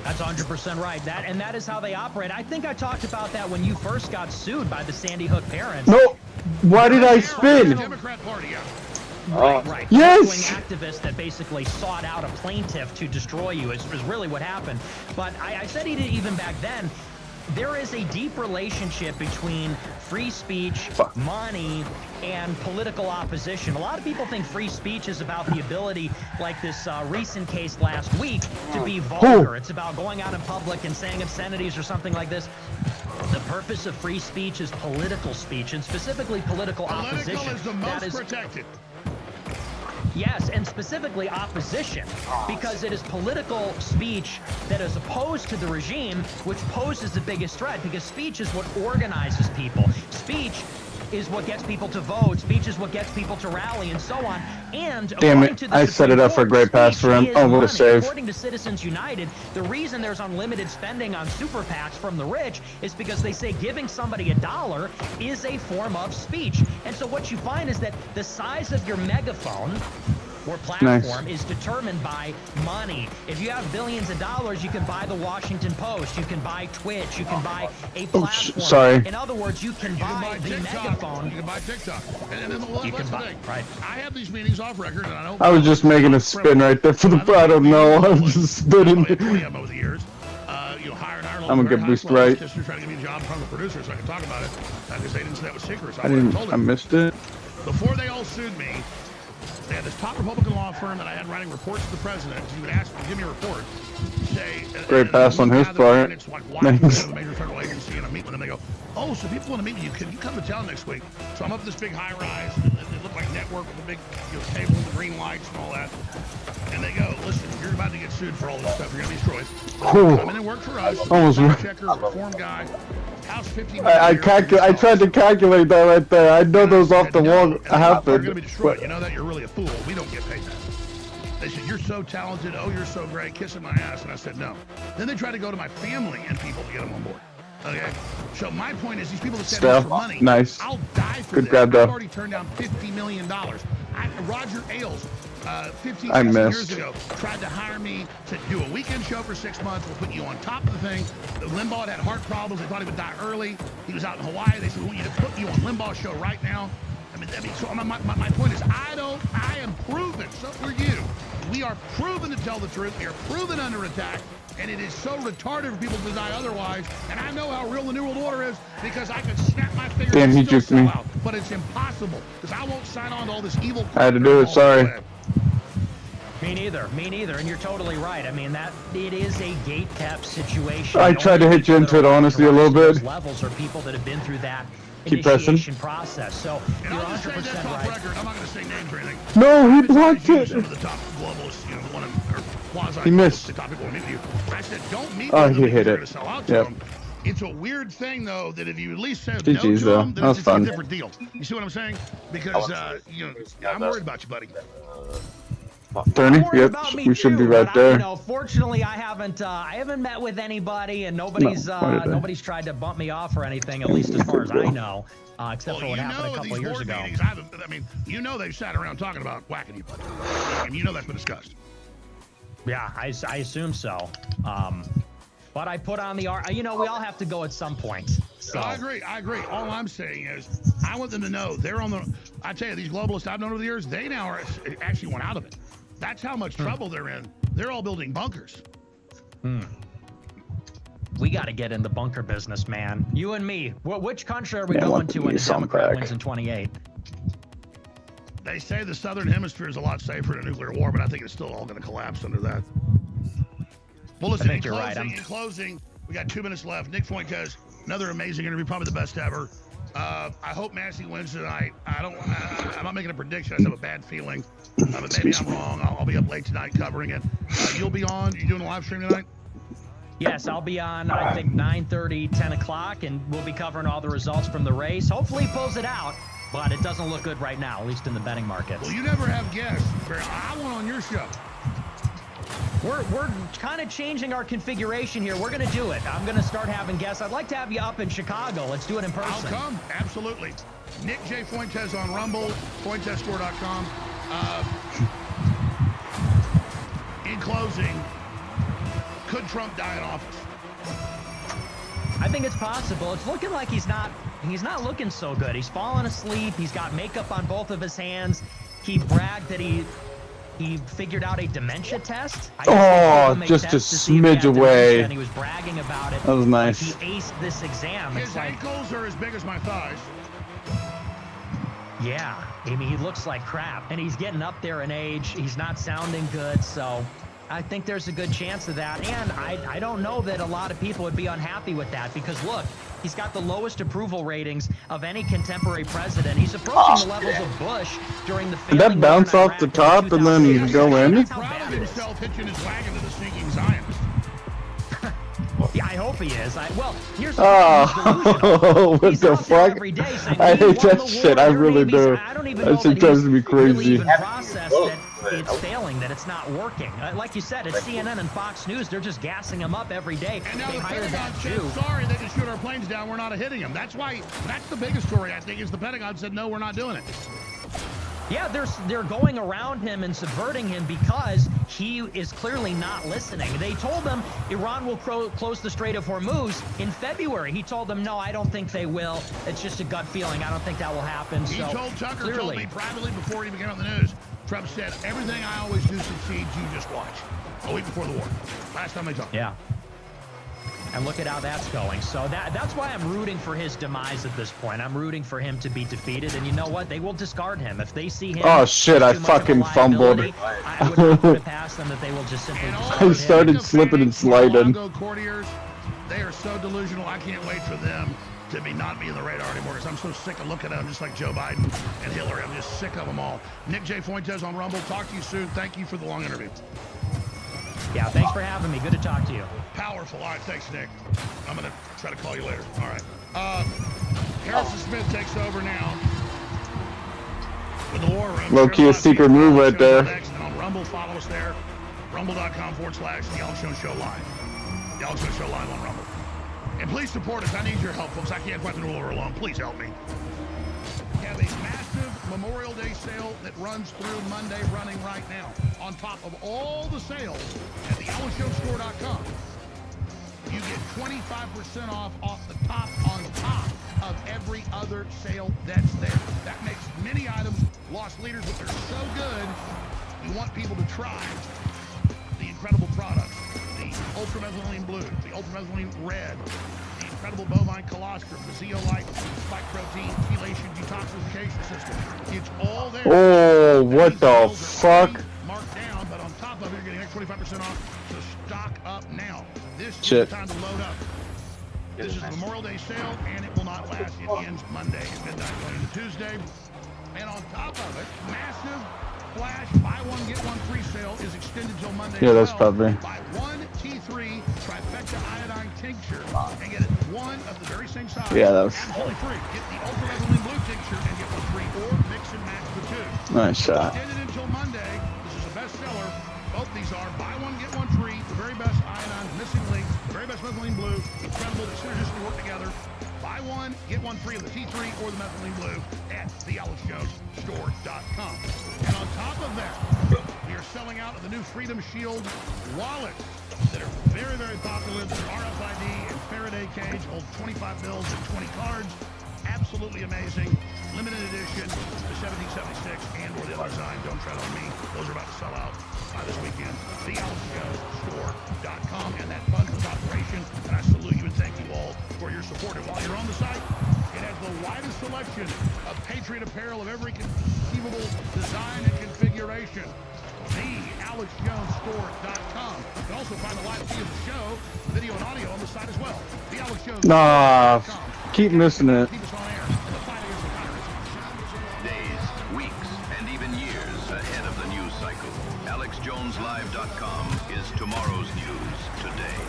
That's 100% right. That is how they operate. I think I talked about that when you first got sued by the Sandy Hook parents. No, why did I spin? Democrat Party, yeah. Right. Yes. An activist that basically sought out a plaintiff to destroy you is really what happened. But I said even back then, there is a deep relationship between free speech, money, and political opposition. A lot of people think free speech is about the ability, like this recent case last week, to be vulgar. It's about going out in public and saying obscenities or something like this. The purpose of free speech is political speech, and specifically political opposition. Political is the most protected. Yes, and specifically opposition, because it is political speech that is opposed to the regime, which poses the biggest threat, because speech is what organizes people. Speech is what gets people to vote. Speech is what gets people to rally, and so on. And damn it, I set it up for a great pass for him. Oh, what a save. According to Citizens United, the reason there's unlimited spending on super PACs from the rich is because they say giving somebody $1 is a form of speech. And so what you find is that the size of your megaphone or platform is determined by money. If you have billions of dollars, you can buy the Washington Post, you can buy Twitch, you can buy a platform. Sorry. In other words, you can buy the megaphone. You can buy TikTok. And then You can buy, right. I have these meetings off record, and I know. I was just making a spin right there for the. I don't know. I was just spinning. Over the years. Hire and hire. I'm gonna get boost right. Just trying to give me a job from the producer so I can talk about it. Because they didn't say that was secret. So I missed it. Before they all sued me, they had this top Republican law firm that I had writing reports to the president. You would ask them to give me a report. Say, Great pass on his part. It's like, Thanks. a major federal agency, and I meet with them. They go, oh, so people want to meet with you. Can you come to town next week? So I'm up at this big high rise. It looked like network with a big table with the green lights and all that. And they go, listen, you're about to get sued for all this stuff. You're going to be destroyed. Come in and work for us. Almost right. Checker, reform guy. House 15. I tried to calculate that right there. I know those off the wall You're happened. going to be destroyed. You know that? You're really a fool. We don't get paid that. They said, you're so talented. Oh, you're so great. Kissing my ass. And I said, no. Then they tried to go to my family and people to get them on board. Okay? So my point is, these people that said this for money, nice. I'll die for Good this. grab, though. I've already turned down $50 million. Roger Ailes, 15 I years missed. ago, tried to hire me to do a weekend show for 6 months. We'll put you on top of the thing. Limbaugh had heart problems. They thought he would die early. He was out in Hawaii. They said, we want you to put you on Limbaugh's show right now. I mean, so my point is, I am proven, so are you. We are proven to tell the truth. We are proven under attack. And it is so retarded for people to deny otherwise. And I know how real the New World Order is because I could snap my fingers Damn, he and still juked me. sell out. But it's impossible because I won't sign on to all this evil. I had to do it, sorry. Me neither, and you're totally right. I mean, it is a gate-kept situation. I tried to hit you into it, honestly, a little bit. Levels are people that have been through that Keep initiation pressing. process. So And you're I'll just say 100% this off right. record. I'm not going to say names or anything. No, he blocked it. Some of the top globalists, one of them, or quasi He missed. the top people want to meet with you. I said, don't meet Oh, with he them hit if you're it. going to sell out to Yep. them. It's a weird thing, though, that if you at least said GG's, no to though. them, then That was it's a fun. different deal. You see what I'm saying? Because, I'm worried about you, buddy. 30? Don't worry Yep, about me we should be too, right but there. Fortunately, I haven't met with anybody, and nobody's No, why did I? nobody's tried to bump me off or anything, at least as far as I know, except for what happened a couple these of years board ago. meetings, they've sat around talking about whacking you, buddy. I mean, that's been discussed. Yeah, I assume so. But I put on the we all have to go at some point. So I agree. All I'm saying is, I want them to know they're on the. I tell you, these globalists I've known over the years, they now are actually want out of it. That's how much trouble they're in. They're all building bunkers. We got to get in the bunker business, man. You and me. Which country are we Yeah, I going want to to when be the some Democrat crack. wins in 28? They say the southern hemisphere is a lot safer in a nuclear war, but I think it's still all going to collapse under that. Well, listen, think you're right. in closing, we got 2 minutes left. Nick Fuentes, another amazing interview, probably the best ever. I hope Massey wins tonight. I'm not making a prediction. I just have a bad feeling. But maybe I'm wrong. I'll be up late tonight covering it. You'll be on. You doing a live stream tonight? Yes, I'll be on, I think, 9:30, 10 o'clock, and we'll be covering all the results from the race. Hopefully he pulls it out, but it doesn't look good right now, at least in the betting markets. Well, you never have guests. I want on your show. We're kind of changing our configuration here. We're going to do it. I'm going to start having guests. I'd like to have you up in Chicago. Let's do it in person. I'll come. Absolutely. Nick J. Fuentes on Rumble, FuentesScore.com. In closing, could Trump die in office? I think it's possible. It's looking like he's not looking so good. He's fallen asleep. He's got makeup on both of his hands. He bragged that he figured out a dementia test. Just a smidge away. And he was bragging about it. That was nice. Like he aced this exam. His ankles are as big as my thighs. Yeah, I mean, he looks like crap, and he's getting up there in age. He's not sounding good, so I think there's a good chance of that. And I don't know that a lot of people would be unhappy with that because, look, he's got the lowest approval ratings of any contemporary president. He's approaching the levels of Bush during the Did that bounce off the top and then go in? He's proud of himself hitching his wagon to the sneaking Zionists. Yeah, I hope he is. Here's Oh, what the fuck? I hate that shit. I really do. That shit drives me crazy. Process that it's failing, that it's not working. Like you said, it's CNN and Fox News. They're just gassing him up every day. And now they the hired Pentagon that said, Jew. sorry, they just shoot our planes down. We're not hitting them. That's the biggest story, I think, is the Pentagon said, no, we're not doing it. Yeah, they're going around him and subverting him because he is clearly not listening. They told him Iran will close the Strait of Hormuz in February. He told them, no, I don't think they will. It's just a gut feeling. I don't think that will happen. He so told Tucker, clearly, told me privately before he came on the news, Trump said, everything I always do succeeds, you just watch. A week before the war. Last time they talked. Yeah. And look at how that's going. So that's why I'm rooting for his demise at this point. I'm rooting for him to be defeated. And you know what? They will discard him. If they see him... Oh, shit, I fucking fumbled. I would not put it past them that they will just simply discard him. I started slipping and sliding. Courtiers, they are so delusional. I can't wait for them to not be in the radar anymore because I'm so sick of looking at them just like Joe Biden and Hillary. I'm just sick of them all. Nick J. Fuentes on Rumble. Talk to you soon. Thank you for the long interview. Yeah, thanks for having me. Good to talk to you. Powerful. All right, thanks, Nick. I'm going to try to call you later. All right. Harrison Smith takes over now with the War Room. Low-key a secret move right there. Next, and on Rumble, follow us there. Rumble.com/The Alex Jones Show Live. The Alex Jones Show Live on Rumble. And please support us. I need your help, folks. I can't fight the rule over alone. Please help me. We have a massive Memorial Day sale that runs through Monday, running right now. On top of all the sales at thealexjonestore.com, you get 25% off the top on top of every other sale that's there. That makes many items lost leaders, but they're so good, we want people to try the incredible products. The ultramethylene blue, the ultramethylene red, the incredible bovine colostrum, the zeolite spike protein chelation detoxification system. It's all there. Oh, what the fuck? Marked down, but on top of it, you're getting extra 25% off. So stock up now. This is Shit. the time to load up. This is the Memorial Day sale, and it will not last. It ends Monday at midnight, going into Tuesday. And on top of it, massive flash buy one get one free sale is extended till Monday. Yeah, that's well. probably. Buy one T3 trifecta iodine tincture and get it one of the very same size. Yeah, that was absolutely free. Get the ultramethylene blue tincture and get one free, or mix and match the two. nice shot. Extended until Monday. This is a bestseller. Both these are buy one get one free. The very best iodine, missing link, the very best methylene blue. Incredible. They synergistically work together. Buy one, get one free of the T3 or the methylene blue at thealexjonestore.com. And on top of that, we are selling out of the new Freedom Shield wallets that are very, very popular. They're RFID and Faraday cage, hold 25 bills and 20 cards. Absolutely amazing. Limited edition, the 1776 and or the other design. Don't tread on me. Those are about to sell out this weekend. thealexjonestore.com, and that funds this operation. And I salute you and thank you all for your support. And while you're on the site, it has the widest selection of Patriot apparel of every conceivable design and configuration. thealexjonestore.com. You can also find the live feed of the show, video and audio on the site as well. thealexjonestore.com. Keep missing it. Keep us on air in the fight against the virus. Days, weeks, and even years ahead of the news cycle. AlexJonesLive.com is tomorrow's news today.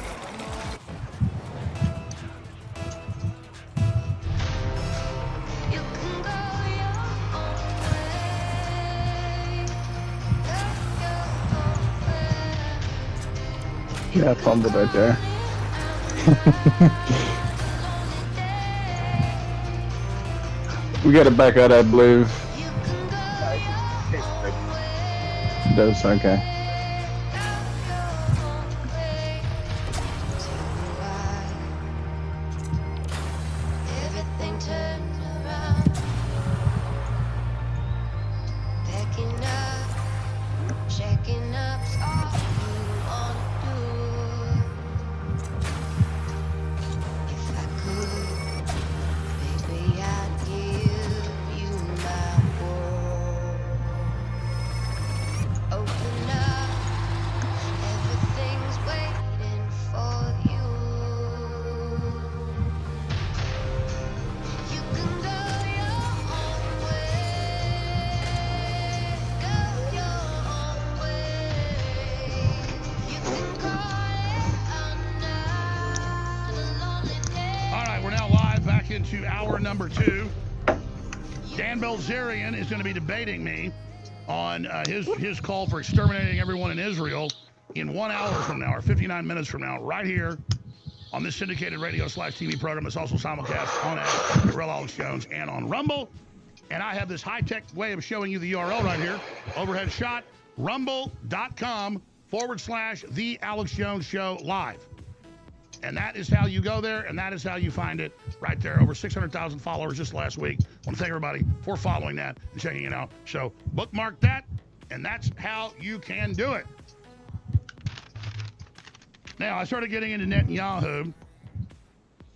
You can go your own way. Go your own way. Yeah, I fumbled right there. We gotta back out that blue. You can go your own way. That's okay. Everything turned around. Packing up, checking up's all you wanna do. If I could, baby, I'd give you my world. Open up, everything's waiting for you. You can go your own way. Go your own way. You can call it another lonely day. All right, we're now live back into hour number 2. Dan Bilzerian is going to be debating me on his call for exterminating everyone in Israel in 1 hour from now, or 59 minutes from now, right here on this syndicated radio/TV program. It's also simulcast on the Real Alex Jones and on Rumble. And I have this high-tech way of showing you the URL right here. Overhead shot, rumble.com/The Alex Jones Show live. And that is how you go there, and that is how you find it right there. Over 600,000 followers just last week. I want to thank everybody for following that and checking it out. So bookmark that, and that's how you can do it. Now, I started getting into Netanyahu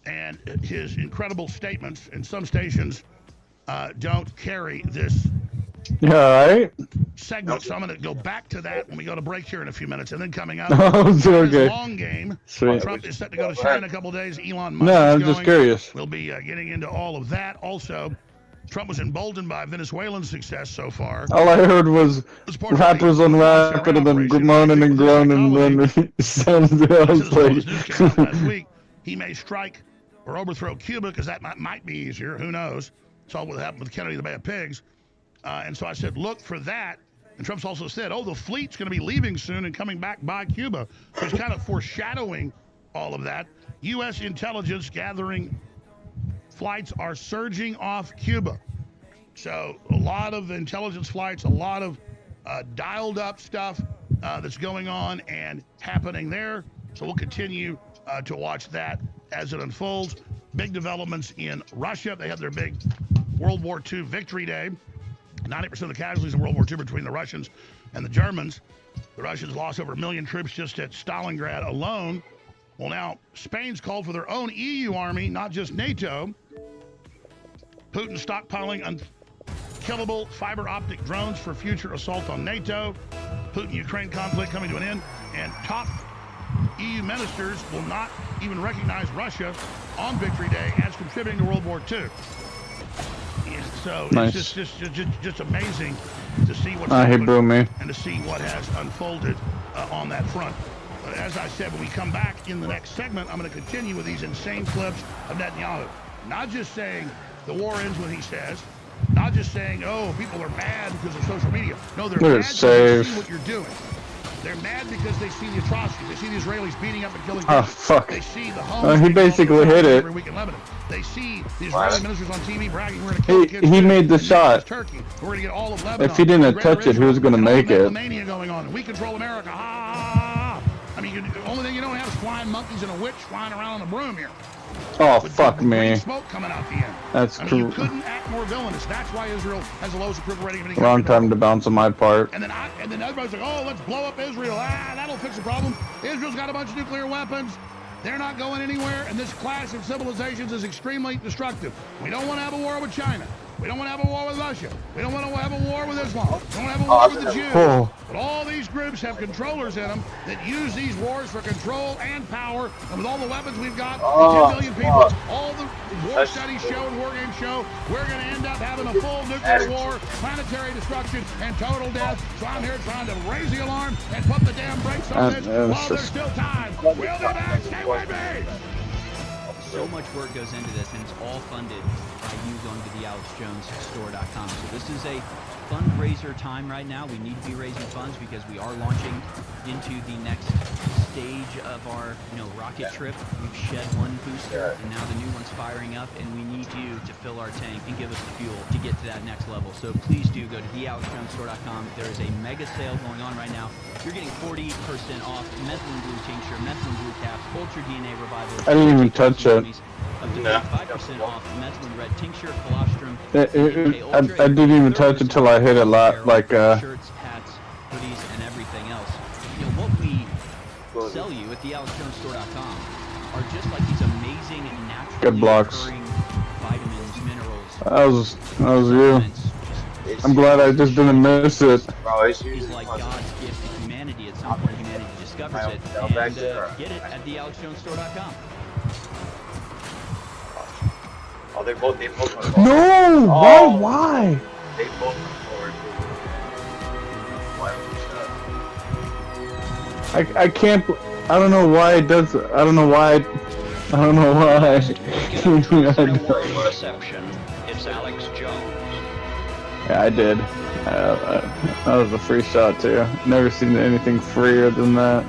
and his incredible statements, and some stations don't carry this right? segment, so I'm going to go back to that when we go to break here in a few minutes. And then coming up, okay. long game. Sweet. Trump is set to go to China in a couple days. Elon Musk No, I'm is just going. curious. We'll be getting into all of that. Also, Trump was emboldened by Venezuelan success so far. All I heard was rappers on rapping and then moaning and groaning and then sounds like... Last week, he may strike or overthrow Cuba because that might be easier. Who knows? Saw what happened with Kennedy, the Bay of Pigs. And so I said, look for that. And Trump's also said, oh, the fleet's going to be leaving soon and coming back by Cuba. So he's kind of foreshadowing all of that. U.S. intelligence gathering flights are surging off Cuba. So a lot of intelligence flights, a lot of dialed up stuff that's going on and happening there. So we'll continue to watch that as it unfolds. Big developments in Russia. They had their big World War II victory day. 90% of the casualties in World War II between the Russians and the Germans. The Russians lost over 1 million troops just at Stalingrad alone. Well, now Spain's called for their own EU army, not just NATO. Putin stockpiling unkillable fiber optic drones for future assault on NATO. Putin-Ukraine conflict coming to an end. And top EU ministers will not even recognize Russia on Victory Day as contributing to World War II. So nice. It's just amazing to see what's happening and to see what has unfolded on that front. As I said, when we come back in the next segment, I'm going to continue with these insane clips of Netanyahu. Not just saying the war ends when he says, not just saying, oh, people are mad because of social media. No, they're mad because they see what you're doing. They're mad because they see the atrocities. They see the Israelis beating up and killing people. Oh, fuck. They see the homes. He basically hit it. Every week in Lebanon. They see the Israeli ministers on TV bragging, we're going to kill kids. He made the shot. Turkey. We're going to get all of Lebanon. If he didn't touch it, who's going to make it? Mania going on. We control America. Ha, ha, ha, ha. I mean, the only thing you don't have is flying monkeys and a witch flying around on a broom here. Oh, fuck me. Smoke coming out the end. That's cool. You couldn't act more villainous. That's why Israel has the lowest approval rating of any country. Wrong time to bounce on my part. And then everybody's like, oh, let's blow up Israel. That'll fix the problem. Israel's got a bunch of nuclear weapons. They're not going anywhere, and this clash of civilizations is extremely destructive. We don't want to have a war with China. We don't want to have a war with Russia. We don't want to have a war with Islam. We don't want to have a war with the Jews. But all these groups have controllers in them that use these wars for control and power. And with all the weapons we've got, 10 million people, all the war studies show and war games show, we're going to end up having a full nuclear war, planetary destruction, and total death. So I'm here trying to raise the alarm and put the damn brakes on this while there's still time. We'll be back. Stay with me. So much work goes into this, and it's all funded by you going to thealexjonesstore.com. So this is a fundraiser time right now. We need to be raising funds because we are launching into the next stage of our, rocket trip. We've shed one booster, and now the new one's firing up, and we need you to fill our tank and give us the fuel to get to that next level. So please do go to thealexjonesstore.com. There is a mega sale going on right now. You're getting 40% off methylene blue tincture, methylene blue caps, Ultra DNA Revival. I didn't even touch it. Up to 5% off methylene red tincture, colostrum. I didn't even touch it until I hit it shirts, hats, hoodies, and everything else. What we sell you at thealexjonesstore.com are just like these amazing naturally good blocks. occurring vitamins, minerals. That was you. I'm glad I just didn't miss it. It's like God's gift to humanity. At some point, humanity discovers it, and get it at thealexjonesstore.com. Oh, they both No! Why? They both forward. I can't. I don't know why it does. I don't know why. I don't know why. Reception. It's Alex Jones. Yeah, I did. That was a free shot too. Never seen anything freer than that.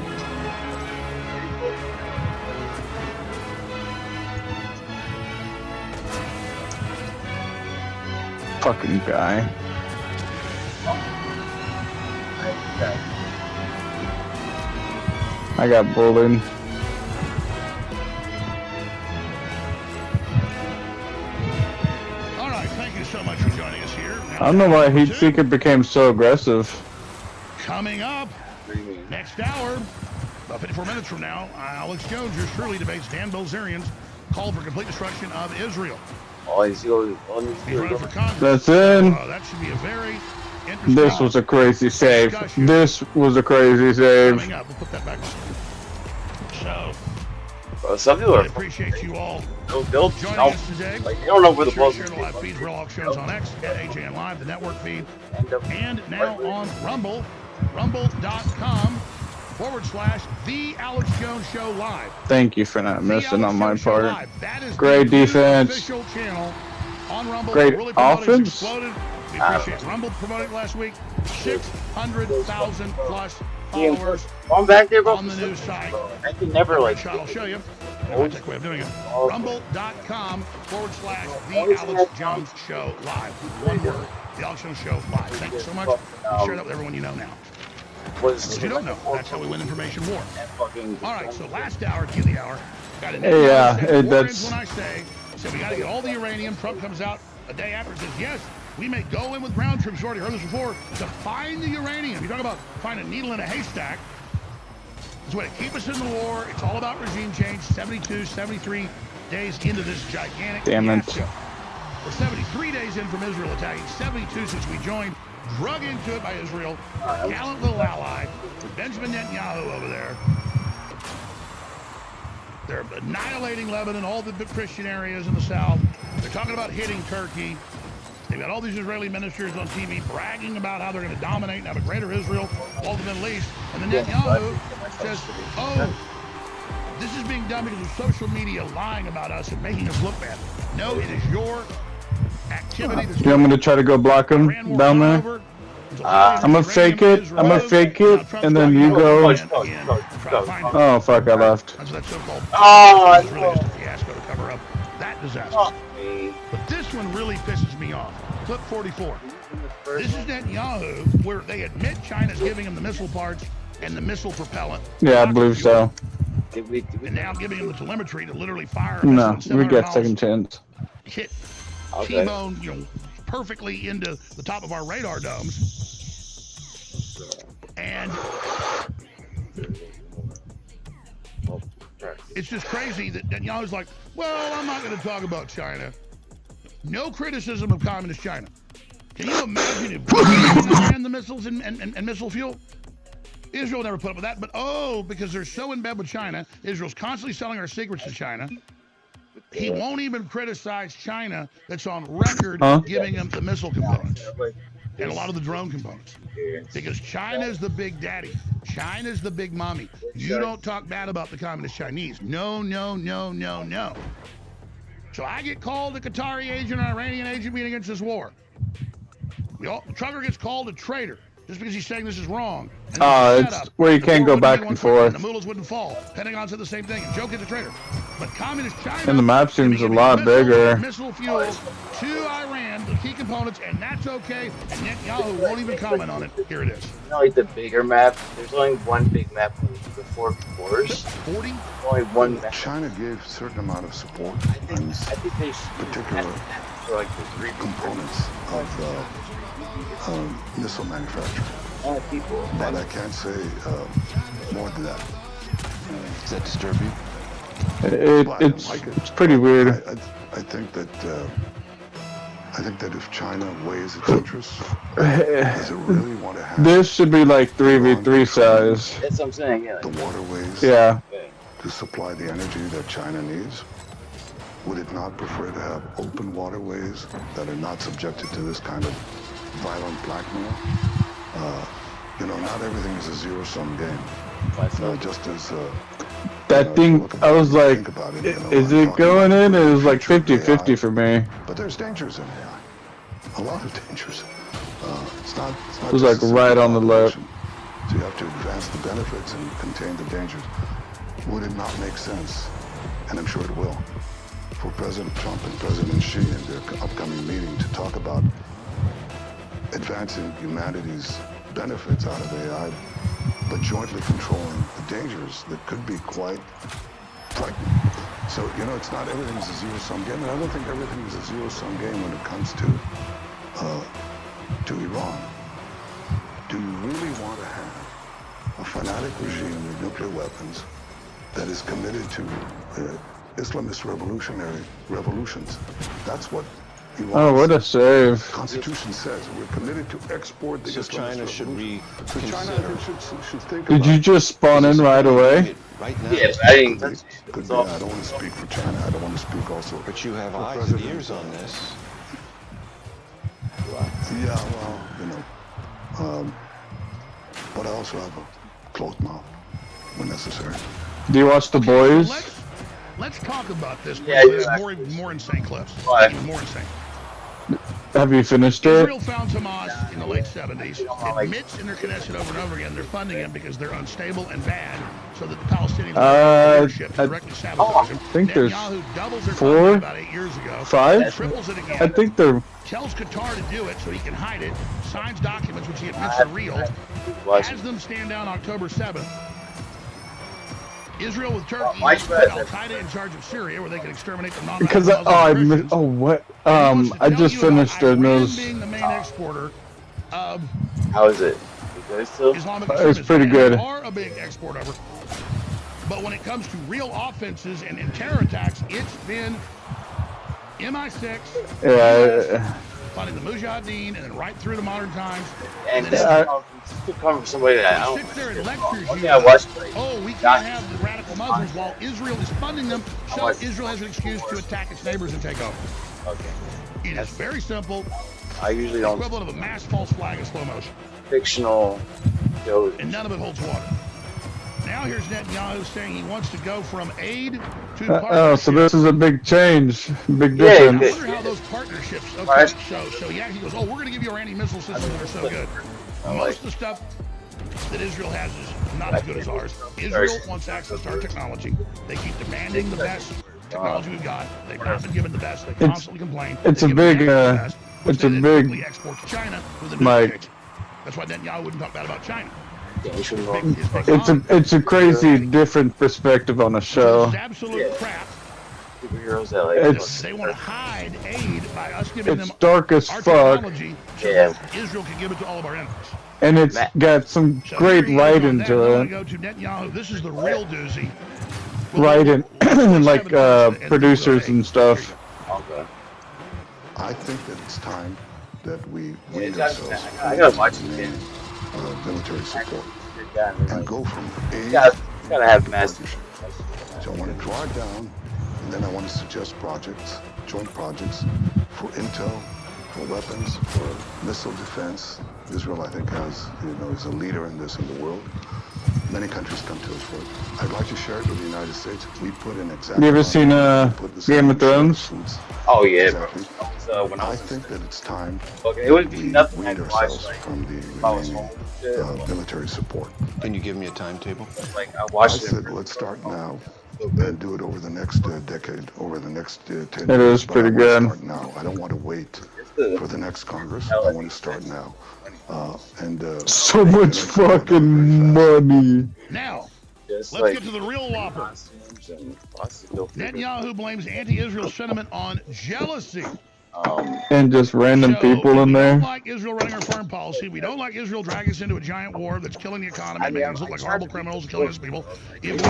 fucking guy. I got bullied. All right, thank you so much for joining us here. Now, I don't know why Heat Seeker became so aggressive. coming up next hour, about 54 minutes from now, Alex Jones, yours truly, debates Dan Bilzerian's call for complete destruction of Israel. He's running for Congress. That's in. That should be a very interesting. This was a crazy save. This was a crazy save. Coming up, we'll put that back. So, some people are. I appreciate you all They'll joining us today. Like, you don't know where the ball's share the live feeds for all shows on X at AJN Live, the network feed, and now on Rumble, rumble.com/The Alex Jones Show Live. Thank you for not missing on my part. That is Great the defense. official channel on Rumble. Great Really promoted, offense. exploded. We appreciate Rumble promoting last week. 600,000 plus followers I'm back there, bro. on the news site. I can never like. Shot, I'll show you. That's a way of doing it. Rumble.com/The Alex Jones Show Live. One word. The Alex Jones Show Live. Thank you so much. Share that with everyone you know now. What you don't know. That's how we win information war. All right, so last hour, cue the hour. Got an Yeah, that's that's. when I say we got to get all the uranium. Trump comes out a day after and says, yes, we may go in with ground troops. You already heard this before. To find the uranium. You talk about find a needle in a haystack. It's a way to keep us in the war. It's all about regime change. 72, 73 days into this gigantic fiasco. We're 73 days in from Israel attacking. 72 since we joined. Drug into it by Israel. Gallant little ally. Benjamin Netanyahu over there. They're annihilating Lebanon, all the Christian areas in the south. They're talking about hitting Turkey. They've got all these Israeli ministers on TV bragging about how they're going to dominate and have a greater Israel, all the Middle East. And then Netanyahu says, oh, this is being done because of social media lying about us and making us look bad. No, it is your activity. Do you want me to try to go block him down there? I'm gonna fake it. I'm gonna fake it, and then you go. Oh fuck! I left. That's so-called. Oh, it's really just a fiasco to cover up that disaster. But this one really pisses me off. Clip 44. This is Netanyahu, where they admit China's giving him the missile parts and the missile propellant. Yeah, I believe so. And now giving him the telemetry to literally fire. No, we got second chance. Hit T-bone, perfectly into the top of our radar domes. And it's just crazy that Netanyahu's like, well, I'm not going to talk about China. No criticism of communist China. Can you imagine if we ran the missiles and missile fuel? Israel never put up with that, but because they're so in bed with China, Israel's constantly selling our secrets to China. He won't even criticize China that's on record giving them the missile components and a lot of the drone components. Because China's the big daddy. China's the big mommy. You don't talk bad about the communist Chinese. No, no, no, no, no. So I get called a Qatari agent or Iranian agent being against this war. Trucker gets called a traitor just because he's saying this is wrong. It's where you can't go back and forth. The mullahs wouldn't fall. Pentagon said the same thing. And Joe gets a traitor. But communist China. And the map seems a lot bigger. Missile fuel to Iran, the key components, and that's okay. And Netanyahu won't even comment on it. Here it is. Like the bigger map. There's only one big map in the 4 cores. 40. Only one map. China gave a certain amount of support in particular for like the 3 components of missile manufacturing. But I can't say more than that. Does that disturb you? It's pretty weird. I think that if China weighs its interests, does it really want to have this should be like 3v3 size. That's what I'm saying. Yeah. The waterways to supply the energy that China needs? Would it not prefer to have open waterways that are not subjected to this kind of violent blackmail? Not everything is a zero-sum game. Just as that thing, I was like, is it going in? It was like 50-50 for me. But there's dangers in AI. A lot of dangers. It's not it was like right on the left. So you have to advance the benefits and contain the dangers. Would it not make sense, and I'm sure it will, for President Trump and President Xi in their upcoming meeting to talk about advancing humanity's benefits out of AI, but jointly controlling the dangers that could be quite frightening. So, you know, it's not everything's a zero-sum game, and I don't think everything is a zero-sum game when it comes to Iran. Do you really want to have a fanatic regime with nuclear weapons that is committed to Islamist revolutions? That's what Iran. Oh, what a save! The Constitution says we're committed to export the So Islamist China should revolution. So reconsider. China, I think, should think Did you about just spawn in right away? Right now. Yeah, I didn't touch it. Could It's be. all. I don't want to speak for China. I don't want to speak also. But you have for eyes and President, ears on this. Yeah, well, you know. But I also have a closed mouth when necessary. Do you watch The Boys? Let's talk about this. Yeah, exactly. More insane clips. Why? Even more insane. Have you finished it? Israel found Hamas in the late 70s. Admits in their Knesset over and over again they're funding him because they're unstable and bad, so that the Palestinians leadership directly sabotage him. I think there's Netanyahu doubles their 4, funding about 8 years ago. 5. Triples it again. I think they're. Tells Qatar to do it so he can hide it. Signs documents which he admits are real. Has them stand down October 7th. Israel with Turkey put Al-Qaeda in charge of Syria, where they can exterminate the Because what? I just finished it. And it was, being the main exporter of How is it? Is it still? Islamic It's extremism, pretty and good. they are a big export of her. But when it comes to real offenses and terror attacks, it's been MI6, yeah. funding the Mujahideen, and then right through to modern times. And then this is coming from somebody that I He don't. sits there and lectures you. I watched it. Oh, we can't have the radical Muslims while Israel is funding them, so Israel has an excuse to attack its neighbors and take over. Okay. It is very simple. I usually The don't. equivalent of a mass false flag in slow motion. Fictional shows. And none of it holds water. Now here's Netanyahu saying he wants to go from aid to Oh, partnership. so this is a big change, big Yeah, I difference. wonder how those partnerships Right. So yeah, he goes, oh, we're going to give you our anti-missile systems that are so good. Most of the stuff that Israel has is not as good as ours. Israel wants access to our technology. They keep demanding the best technology we've got. They've not been given the best. They constantly complain. It's They a give big, America the best, which it's a they then big, quickly export to China with a like- nuke. That's why Netanyahu wouldn't talk bad about China. Yeah, you shouldn't know. It's a crazy different perspective on a show. This is absolute crap. Superheroes that like. It's They want to hide aid by us giving it's them dark as our fuck, technology so Yeah. that Israel can give it to all of our enemies. and it's got some So great here he is on writing that. to I'm it. gonna go to Netanyahu. This is the real doozy. Writing, like producers and stuff. Okay. I think that it's time that we Yeah, wean it's got- ourselves I gotta watch it from again. military support Yeah, and go from aid yeah, gotta have to mass. partnership. So I want to draw it down, and then I want to suggest projects, joint projects for intel, for weapons, for missile defense. Israel, I think, is a leader in this in the world. Many countries come to us for it. I'd like to share it with the United States. We put in exactly. You ever seen Game of Thrones? Oh yeah, bro. Exactly. So when I I was think that it's time okay, it would be we nothing weaned I'd watch ourselves like from the if I was remaining home. military support. Can you give me a timetable? Like I I watched said, it. let's start now and do it over the next decade, over the next 10 years. It is But pretty I want good. to start now. I don't want to wait for the next Congress. I want to start now. So much fucking money. Now, Just let's like get to the real whopper. costumes and lots of dope figures. Netanyahu blames anti-Israel sentiment on jealousy. And just random So, people in we there. don't like Israel running our foreign policy. We don't like Israel dragging us into a giant war that's killing the economy, making us look like horrible criminals, killing us people. If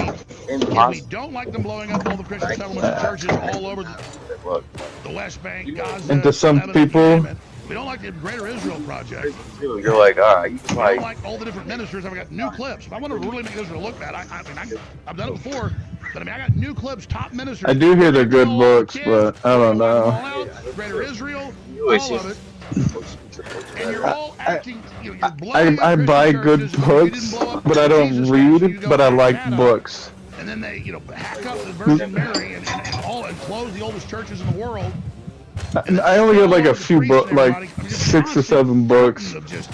we don't like them blowing up all the Christian settlements and churches all over the West Bank, Gaza, And to some Lebanon, people- you name it. We don't like the Greater Israel Project. You're like, all right, you can I don't like, like all the different ministers. I've got new clips. If I want to really make Israel look bad, I've done it before, but I mean, I got new clips, top ministers. I do hear they're good All books, kids, but I don't all know. out, Greater Israel, always all of it. And you're all acting, you're I blowing up buy Christian good churches. You didn't books, blow up but I don't Jesus statue, you read, go but I tear like that up. books. And then they, hack up the Virgin Mary and close the oldest churches in the world. I only got like a few books, like 6 or 7 books. Of just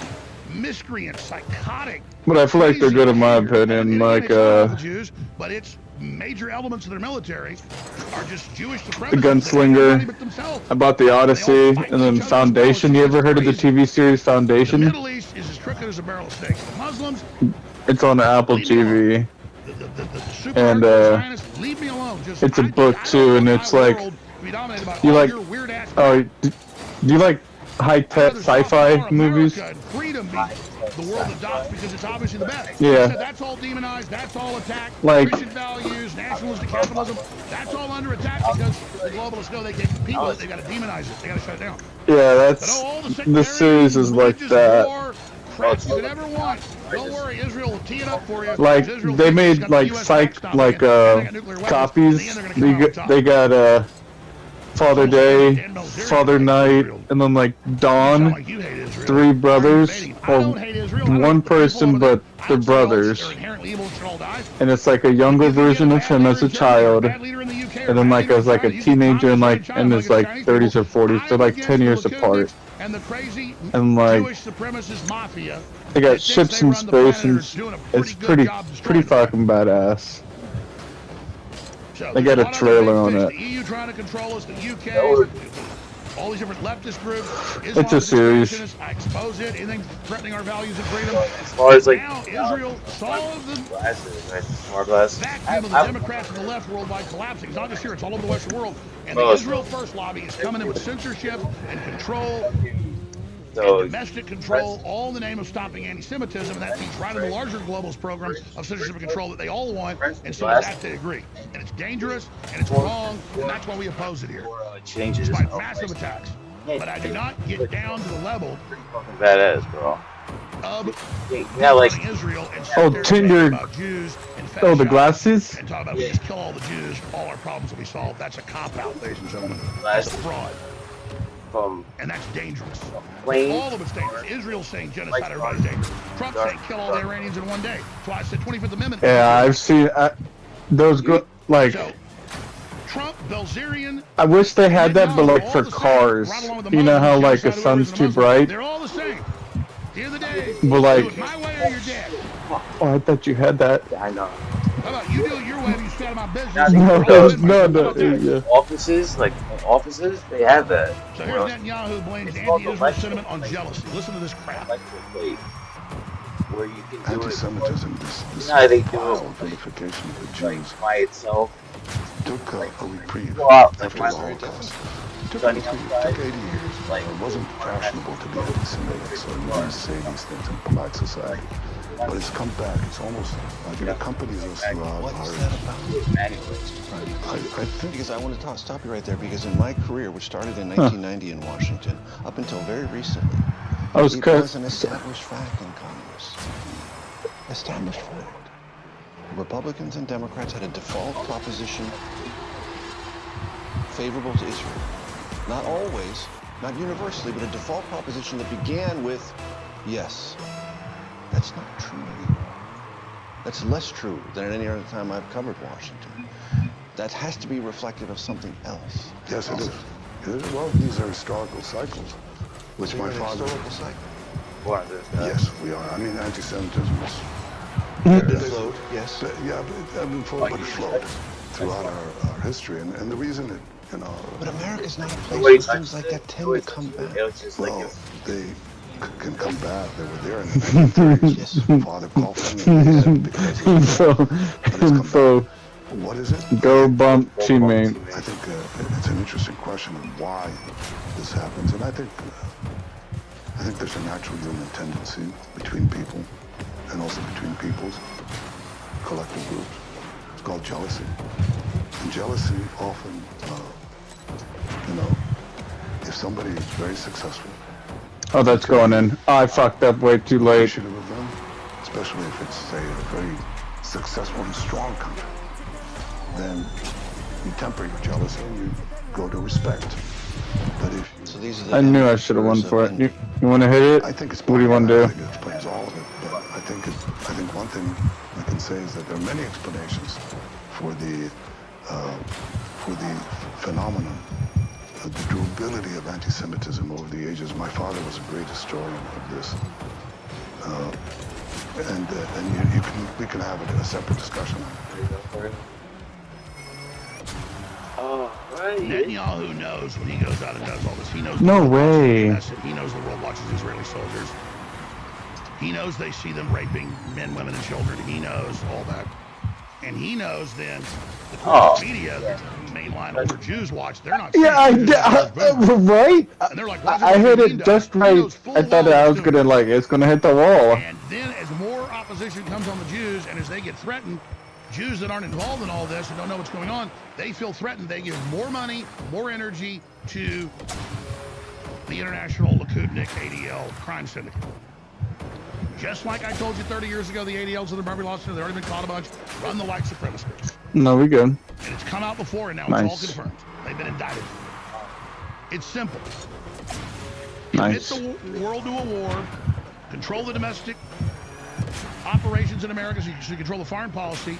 miscreant, psychotic. But I feel like they're good in my opinion. Like the Jews, but it's major elements of their military are just Jewish supremacists. The Gunslinger. I bought the Odyssey, and then Foundation. You ever heard of the TV series Foundation? The Middle East is as crooked as a barrel of snakes. The Muslims. It's on Apple TV. And leave me alone. Just, it's a book too, and it's like you like. Oh, do you like high-tech sci-fi movies? Freedom the world adopts because it's obviously the best. Yeah. That's all demonized. That's all attacked. Like Christian values, nationalistic capitalism. That's all under attack because the globalists know they can't compete with it. They got to demonize it. They got to shut it down. Yeah, that's the series is like that. Crap you could ever want. Don't worry, Israel will tee it up for you. Like they made like copies. They got Father Day, Father Night, and then like Dawn. 3 brothers, well, one person, but they're brothers. And it's like a younger version of him as a child, and then like as like a teenager, and like in his like 30s or 40s. They're like 10 years apart. And like they got ships in space, and it's pretty fucking badass. They got a trailer on it. The EU trying to control us, the UK, all these different leftist groups. It's a series. I expose it. Anything threatening our values and freedom. As far as like now, Israel solves the smart glass. vacuum of the Democrats and the left worldwide collapsing. It's not just here; it's all over the Western world. And the Israel First lobby is coming in with censorship and control. And domestic control, all in the name of stopping anti-Semitism, and that feeds right in the larger globalist program of censorship and control that they all want, and so with that they agree. And it's dangerous, and it's wrong, and that's why we oppose it here. Despite massive attacks. But I do not get down to the level badass, bro. Like Israel and Tinder. Jews and the glasses? and talk about we just kill all the Jews, all our problems will be solved. That's a cop-out, ladies and gentlemen. That's a fraud. And that's dangerous. All of it's dangerous. Israel's saying genocide, everybody's dangerous. Trump's saying kill all the Iranians in one day. So I said 25th Amendment. Yeah, I've seen those like. So, Trump, Belzerian. I wish they had that, but like for cars. You know how like the sun's too bright? They're all the same. Here the day. But like. My way or you're dead. Oh, I thought you had that. Yeah, I know. How about you do it your way and you stay out of my business? No. Yeah. Offices, they have that. So here's Netanyahu blames anti-Israel sentiment on jealousy. Listen to this crap. Where you can do anti-Semitism, this vilification of the Jews, by itself. Took a reprieve after the Holocaust. Took a reprieve. Took 80 years. It wasn't fashionable to be anti-Semitic, so you didn't say these things in polite society. But it's come back. It's almost like it accompanies us throughout What our... is that about? I think... Because I want to stop you right there, because in my career, which started in 1990 in Washington, up until very recently, it was an established fact in Congress. Established fact. Republicans and Democrats had a default proposition favorable to Israel. Not always, not universally, but a default proposition that began with yes. That's not true anymore. That's less true than at any other time I've covered Washington. That has to be reflective of something else. Yes, it is. Well, these are historical cycles, which my father... Historical cycle. Yes, we are. I mean, anti-Semitism is... It flowed, yes. Yeah, it flowed throughout our history, and the reason it, But America's not a place where things like that tend to come back. Well, they can come back. They were there in the 1930s. Father Coughlin, because so what is it? Go bump teammate. I think it's an interesting question of why this happens, and I think there's a natural human tendency between people, and also between peoples, collective groups. It's called jealousy. And jealousy often, if somebody is very successful. Oh, that's going in. Oh, I fucked up way too late. Should have done, especially if it's, say, a very successful and strong country. Then you temper your jealousy and you go to respect. But if you, I knew I should have won for it. You want to hit it? I think it's what do you want to do? I think it explains all of it, but I think one thing I can say is that there are many explanations for the phenomenon, the durability of anti-Semitism over the ages. My father was a great historian of this. and we can have a separate discussion. Oh, right. Netanyahu knows when he goes out and does all this. He knows. No the world way. watches the Knesset. He knows the world watches Israeli soldiers. He knows they see them raping men, women, and children. He knows all that. And he knows then the Christian media, the mainline older Jews watch, they're not Yeah, right? and they're like, I hit it just right. I thought I was gonna it's gonna hit the wall. And then as more opposition comes on the Jews, and as they get threatened, Jews that aren't involved in all this and don't know what's going on, they feel threatened. They give more money, more energy to the International Lakudnik ADL crime syndicate. Just like I told you 30 years ago, the ADLs of the Murray Law Center, they've already been caught a bunch, run the white supremacists. No, we good. And it's come out before, and now it's all confirmed. They've been indicted. It's simple. Nice. Commit the world to a war, control the domestic operations in America so you control the foreign policy,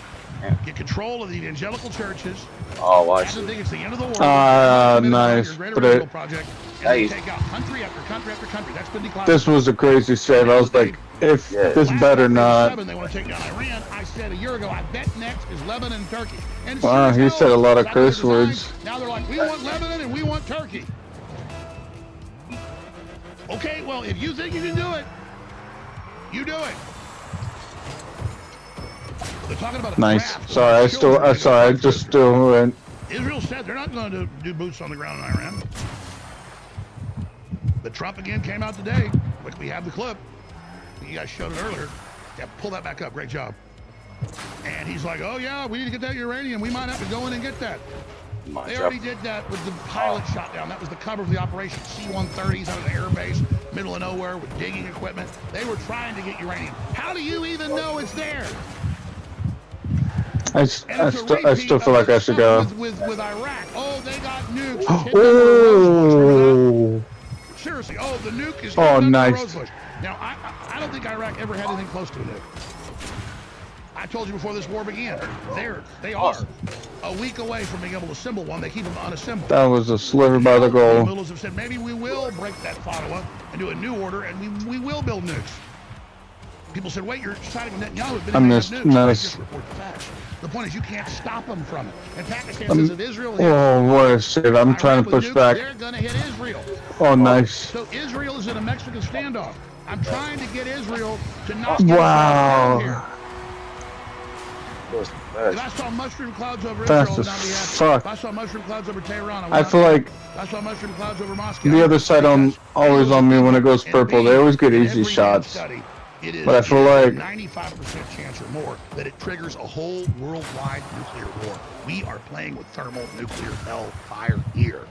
get control of the evangelical churches. Oh, watch I it. think it's the end of the world. Nice. But it, project, and nice. take out country after country after country. That's been declared. This was a crazy save. I was like, if this better not. They want to take down Iran. I said a year ago, I bet next is Lebanon and Turkey. And Wow, he said a lot of curse words. Now they're like, we want Lebanon and we want Turkey. Okay, well, if you think you can do it, you do it. They're talking about a Nice. draft. Sorry, I just still went. Israel said they're not going to do boots on the ground in Iran. But Trump again came out today, which we have the clip. You guys showed it earlier. Yeah, pull that back up. Great job. And he's like, oh, yeah, we need to get that uranium. We might have to go in and get that. They already did that with the pilot shot down. That was the cover of the operation. C-130s out of the air base, middle of nowhere with digging equipment. They were trying to get uranium. How do you even know it's there? I still feel like I should go. With Iraq. Oh, they got nukes. Oh. Seriously. Oh, the nuke is nice. Now, I don't think Iraq ever had anything close to a nuke. I told you before this war began. They are a week away from being able to assemble one. They keep them unassembled. That was a sliver by the goal. The Mullahs have said maybe we will break that fatwa and do a new order, and we will build nukes. People said, wait, you're siding with Netanyahu. I missed. Just report the facts. The point is you can't stop them from it. And Pakistan says if Israel hits, what a shit. I'm trying to push back. They're going to hit Israel. Oh, nice. So Israel is in a Mexican standoff. I'm trying to get Israel to not wow. here. If I saw mushroom clouds over Fast Israel, as fuck. if I saw mushroom clouds over Tehran, I feel like I saw mushroom clouds over Moscow. the other side always on me when it goes purple. They always get easy shots. But I feel like 95% chance or more that it triggers a whole worldwide nuclear war. We are playing with thermal nuclear hellfire here.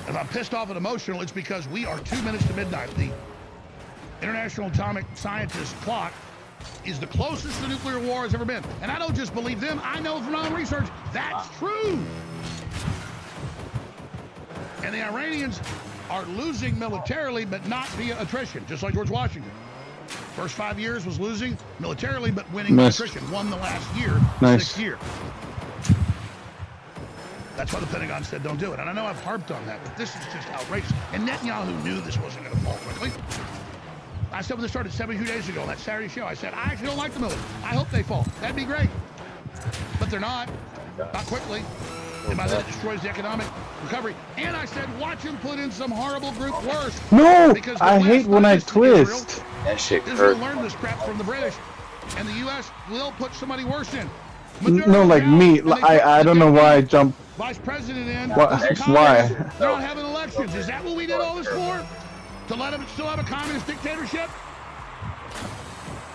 If I'm pissed off and emotional, it's because we are 2 minutes to midnight. The International Atomic Scientists clock is the closest the nuclear war has ever been. And I don't just believe them. I know from my own research that's true. And the Iranians are losing militarily, but not via attrition, just like George Washington. First 5 years was losing militarily, but winning by attrition. Won the last year, 6th year. That's why the Pentagon said don't do it. And I know I've harped on that, but this is just outrageous. And Netanyahu knew this wasn't going to fall quickly. I said when this started 72 days ago on that Saturday show, I said, I actually don't like the military. I hope they fall. That'd be great. But they're not. Not quickly. And by then it destroys the economic recovery. And I said, watch him put in some horrible group worse. No! I hate when I twist. That shit Israel hurt. learned this crap from the British. And the U.S. will put somebody worse in. No, like me. I don't know why I jumped. Vice President in. Why? They're not having elections. Is that what we did all this for? To let them still have a communist dictatorship?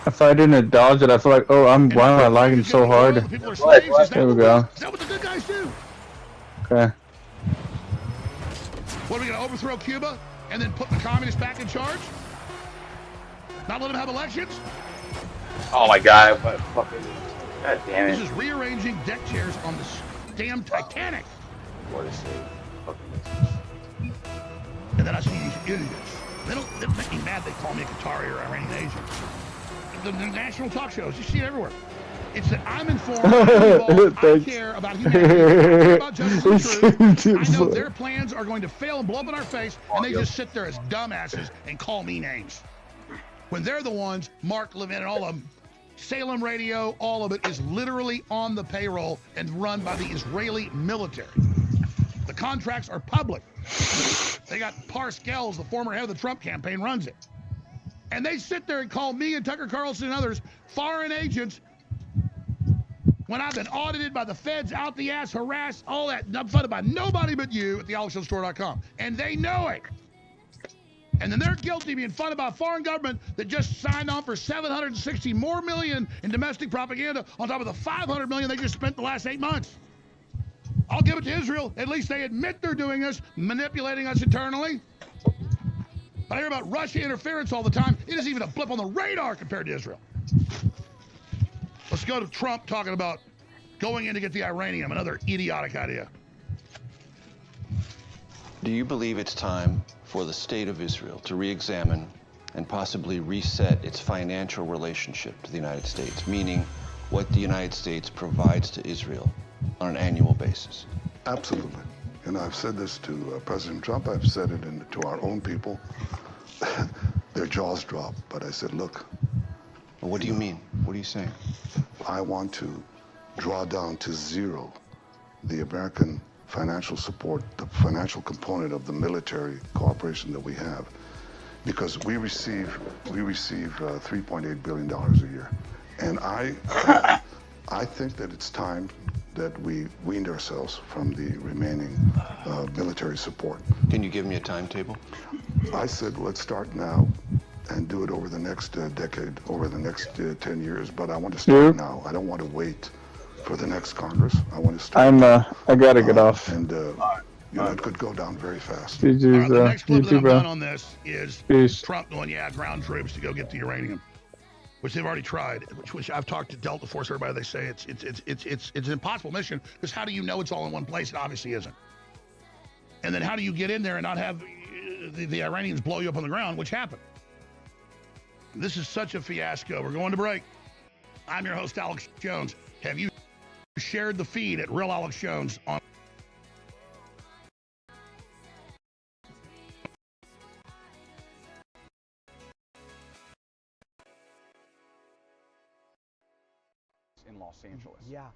If I didn't dodge it, I feel like, oh, why am I lagging so hard? There we go. Is that what the good guys do? Okay. What, are we going to overthrow Cuba and then put the communists back in charge? Not let them have elections? Oh my god, what fucking... God damn it. This is rearranging deck chairs on this damn Titanic. What is it? And then I see these idiots. They make me mad. They call me a Qatari or Iranian agent. The national talk shows, you see it everywhere. It's that I'm informed, I care about humanity, I care about justice and truth. I know their plans are going to fail and blow up in our face, and they just sit there as dumbasses and call me names. when they're the ones, Mark Levin and all of them, Salem Radio, all of it is literally on the payroll and run by the Israeli military. The contracts are public. They got Parscales, the former head of the Trump campaign, runs it. And they sit there and call me and Tucker Carlson and others foreign agents when I've been audited by the feds, out the ass, harassed, all that, not funded by nobody but you at thealexjonestore.com. And they know it. And then they're guilty of being funded by a foreign government that just signed on for $760 more million in domestic propaganda on top of the $500 million they just spent the last 8 months. I'll give it to Israel. At least they admit they're doing this, manipulating us internally. But I hear about Russia interference all the time. It isn't even a blip on the radar compared to Israel. Let's go to Trump talking about going in to get the Iranium, another idiotic idea. Do you believe it's time for the state of Israel to re-examine and possibly reset its financial relationship to the United States, meaning what the United States provides to Israel on an annual basis? Absolutely. And I've said this to President Trump. I've said it to our own people. Their jaws drop. But I said, look. Well, what do you mean? What are you saying? I want to draw down to zero the American financial support, the financial component of the military cooperation that we have, because we receive $3.8 billion a year, and I think that it's time that we weaned ourselves from the remaining military support. Can you give me a timetable? I said, let's start now and do it over the next decade, over the next 10 years. But I want to start now. I don't want to wait for the next Congress. I want to start. I gotta get off. And you know, it could go down very fast. The next clip that I'm bro. done on this is Peace. Trump going, yeah, ground troops to go get the uranium, which they've already tried. Which I've talked to Delta Force, everybody. They say it's an impossible mission, because how do you know it's all in one place? It obviously isn't. And then how do you get in there and not have the Iranians blow you up on the ground, which happened? This is such a fiasco. We're going to break. I'm your host, Alex Jones. Have you shared the feed at Real Alex Jones on in Los Angeles? Yeah.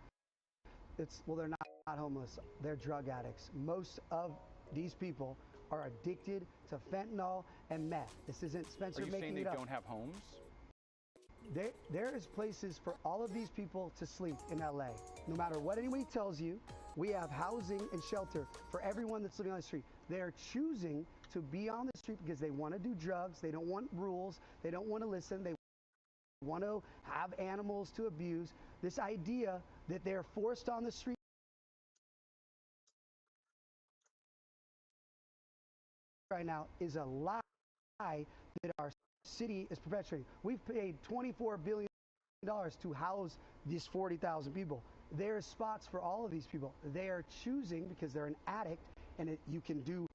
Well, they're not homeless. They're drug addicts. Most of these people are addicted to fentanyl and meth. This isn't Spencer making it up. Are you saying they don't have homes? There is places for all of these people to sleep in LA. No matter what anybody tells you, we have housing and shelter for everyone that's living on the street. They're choosing to be on the street because they want to do drugs. They don't want rules. They don't want to listen. They want to have animals to abuse. This idea that they're forced on the street right now is a lie that our city is perpetuating. We've paid $24 billion to house these 40,000 people. There's spots for all of these people. They are choosing because they're an addict, and you can do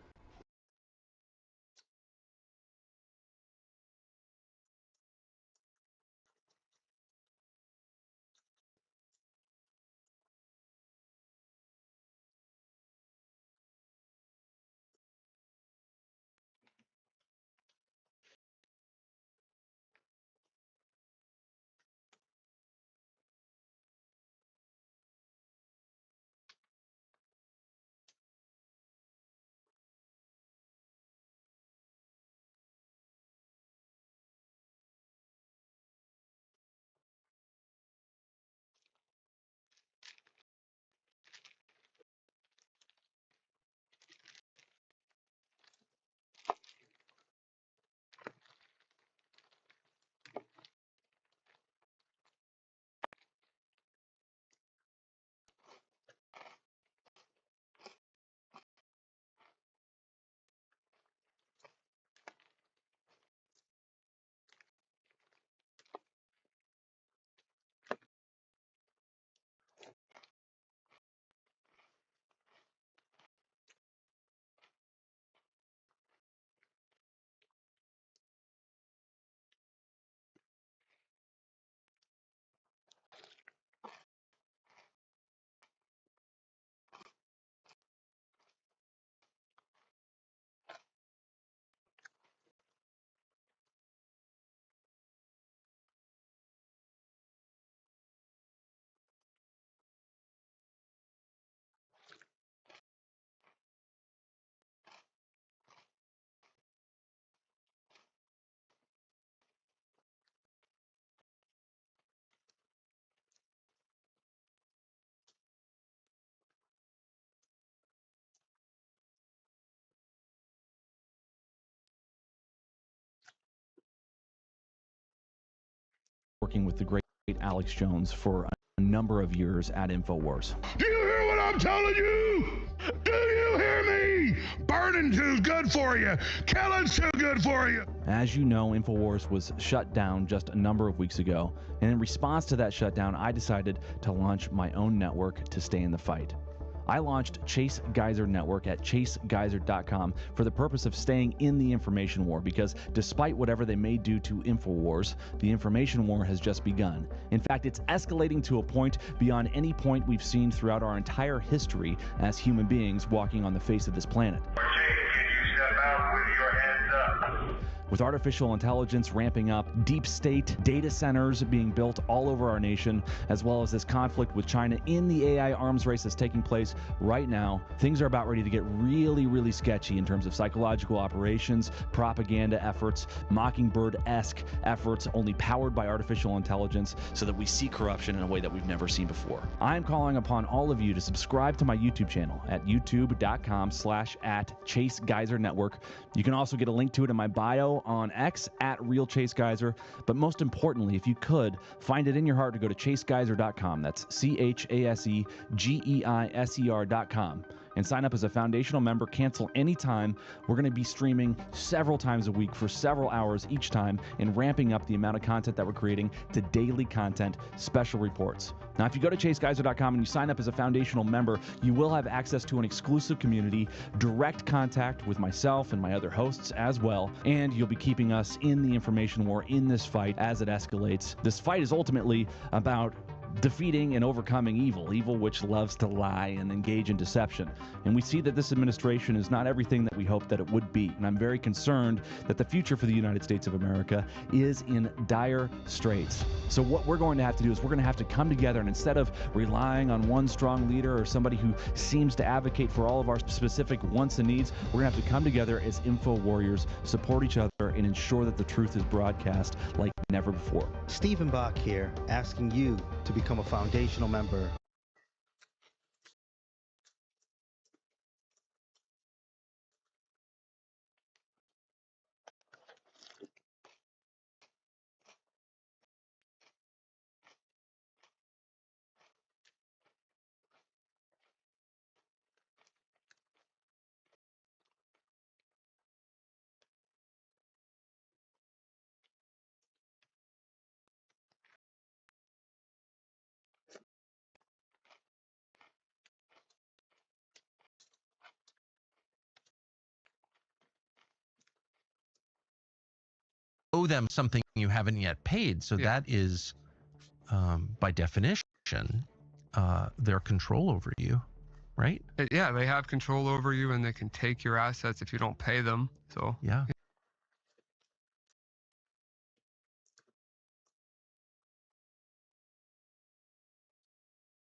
working with the great Alex Jones for a number of years at InfoWars. Do you hear what I'm telling you? Do you hear me? Burning too good for you. Killing's too good for you. As you know, InfoWars was shut down just a number of weeks ago, and in response to that shutdown, I decided to launch my own network to stay in the fight. I launched Chase Geyser Network at chasegeyser.com for the purpose of staying in the information war, because despite whatever they may do to InfoWars, the information war has just begun. In fact, it's escalating to a point beyond any point we've seen throughout our entire history as human beings walking on the face of this planet. With artificial intelligence ramping up, deep state data centers being built all over our nation, as well as this conflict with China in the AI arms race that's taking place right now, things are about ready to get really, really sketchy in terms of psychological operations, propaganda efforts, Mockingbird-esque efforts only powered by artificial intelligence, so that we see corruption in a way that we've never seen before. I'm calling upon all of you to subscribe to my YouTube channel at youtube.com/@ChaseGeyserNetwork. You can also get a link to it in my bio on X at RealChaseGeyser. But most importantly, if you could, find it in your heart to go to ChaseGeyser.com. That's ChaseGeiser.com. And sign up as a foundational member. Cancel anytime. We're going to be streaming several times a week for several hours each time, and ramping up the amount of content that we're creating to daily content, special reports. Now, if you go to ChaseGeyser.com and you sign up as a foundational member, you will have access to an exclusive community, direct contact with myself and my other hosts as well, and you'll be keeping us in the information war in this fight as it escalates. This fight is ultimately about defeating and overcoming evil which loves to lie and engage in deception. And we see that this administration is not everything that we hoped that it would be. And I'm very concerned that the future for the United States of America is in dire straits. So what we're going to have to do is we're going to have to come together, and instead of relying on one strong leader or somebody who seems to advocate for all of our specific wants and needs, we're going to have to come together as info warriors, support each other, and ensure that the truth is broadcast like never before. Stephen Bach here, asking you to become a foundational member. Owe them something you haven't yet paid. So that is, by definition, their control over you, right? Yeah, they have control over you, and they can take your assets if you don't pay them. So yeah.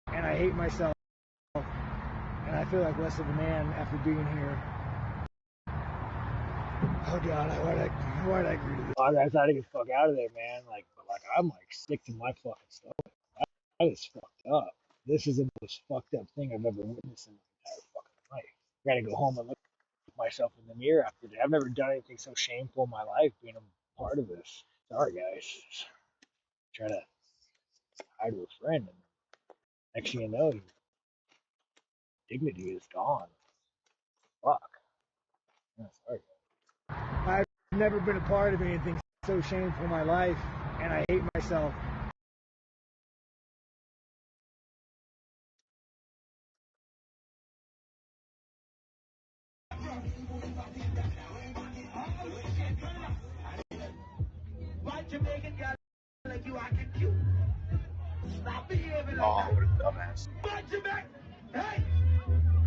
And I hate myself, and I feel like less of a man after being here. Oh God, why'd I agree to this? I gotta get the fuck out of there, man. Like I'm like sick to my fucking stomach. That is fucked up. This is the most fucked up thing I've ever witnessed in my entire fucking life. I gotta go home and look at myself in the mirror after that. I've never done anything so shameful in my life being a part of this. Sorry guys. Try to hide with a friend, and next thing you know, your dignity is gone. Fuck. Yeah, sorry. I've never been a part of anything so shameful in my life, and I hate myself. Oh, what a dumbass. Hey!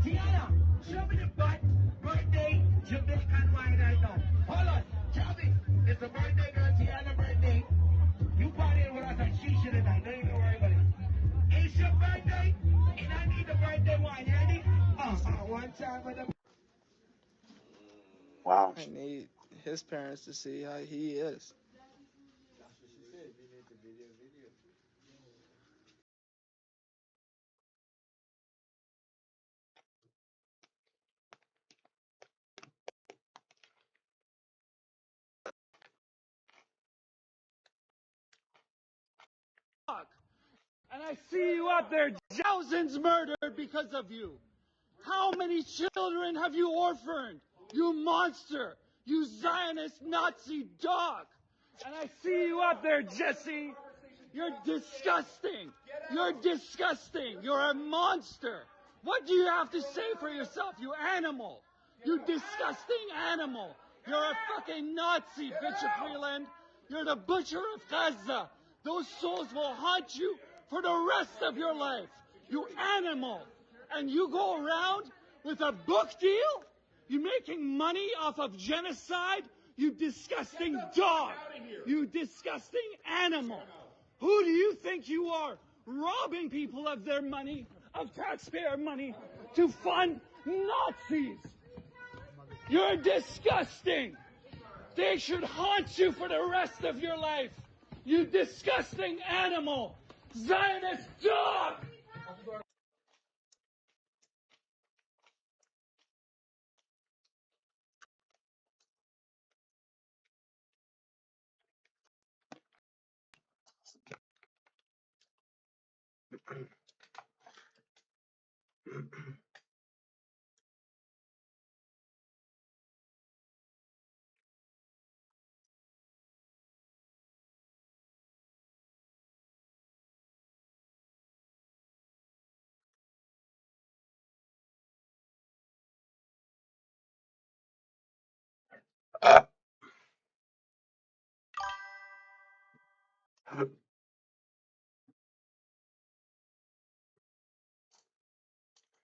Tiana, show me the butt. Birthday, Jamaican wine right now. Hold on. Tell me, it's a birthday girl, Tiana birthday. You partying with us at Shisha tonight. Don't even worry about it. It's your birthday, and I need the birthday wine. You ready? One time for the... Wow. I need his parents to see how he is. That's what she said. You need the video. I see you out there, thousands murdered because of you. How many children have you orphaned? You monster! You Zionist Nazi dog! And I see you out there, Jesse. You're disgusting. You're disgusting. You're a monster. What do you have to say for yourself, you animal? You disgusting animal. You're a fucking Nazi, bitch of Freeland. You're the butcher of Gaza. Those souls will haunt you for the rest of your life. You animal. And you go around with a book deal? You making money off of genocide? You disgusting dog. You disgusting animal. Who do you think you are? Robbing people of their money, of taxpayer money, to fund Nazis. You're disgusting. They should haunt you for the rest of your life. You disgusting animal. Zionist dog.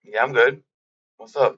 Yeah, I'm good. What's up?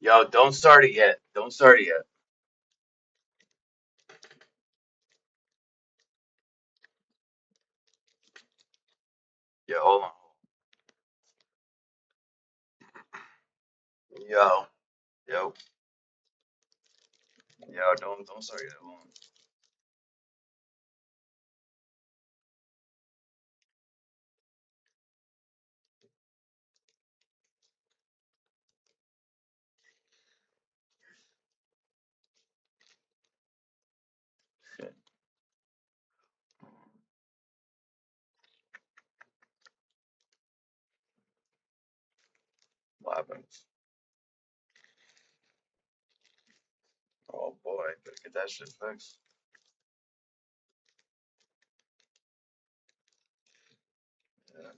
Yo, don't start it yet. Don't start it yet. Yo, hold on. Yo, yo, yo, don't start yet. Hold on. Shit. What happens? Oh boy, better get that shit fixed. Yeah.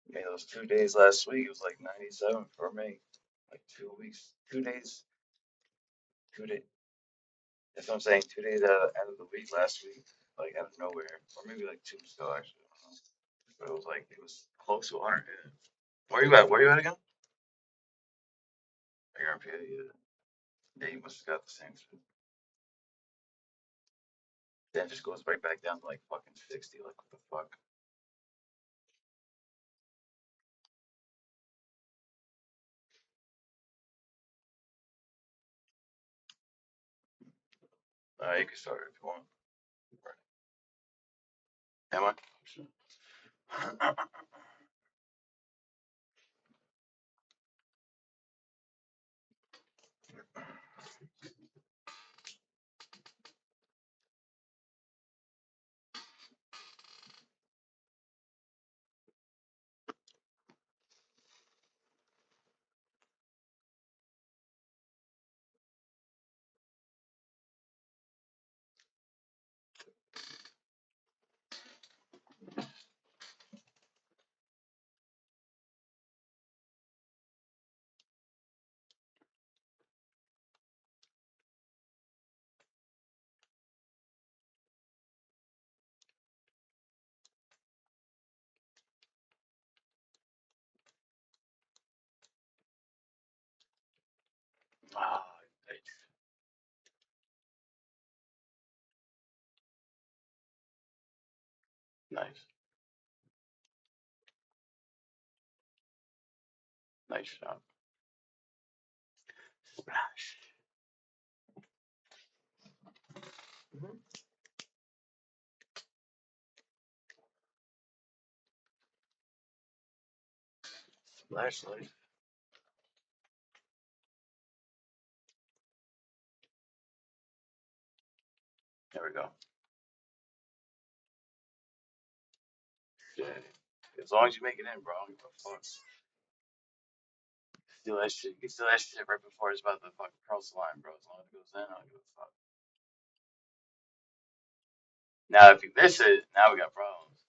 I mean, those 2 days last week, it was like 97 for me. Like 2 weeks, 2 days, 2 days. That's what I'm saying. 2 days out of the week last week, like out of nowhere, or maybe like 2 weeks ago actually. I don't know. But it was close to 100. Yeah. Where you at? Where you at again? You're in PA, yeah. Yeah, you must have got the same shit. Then it just goes right back down to like fucking 60. Like what the fuck? You can start it if you want. Am I? Sure. Nice shot. Splash. Splash life. There we go. Shit. As long as you make it in, bro, I don't give a fuck. Steal that shit. You can steal that shit right before it's about to fucking cross the line, bro. As long as it goes in, I don't give a fuck. Now, if you miss it, now we got problems.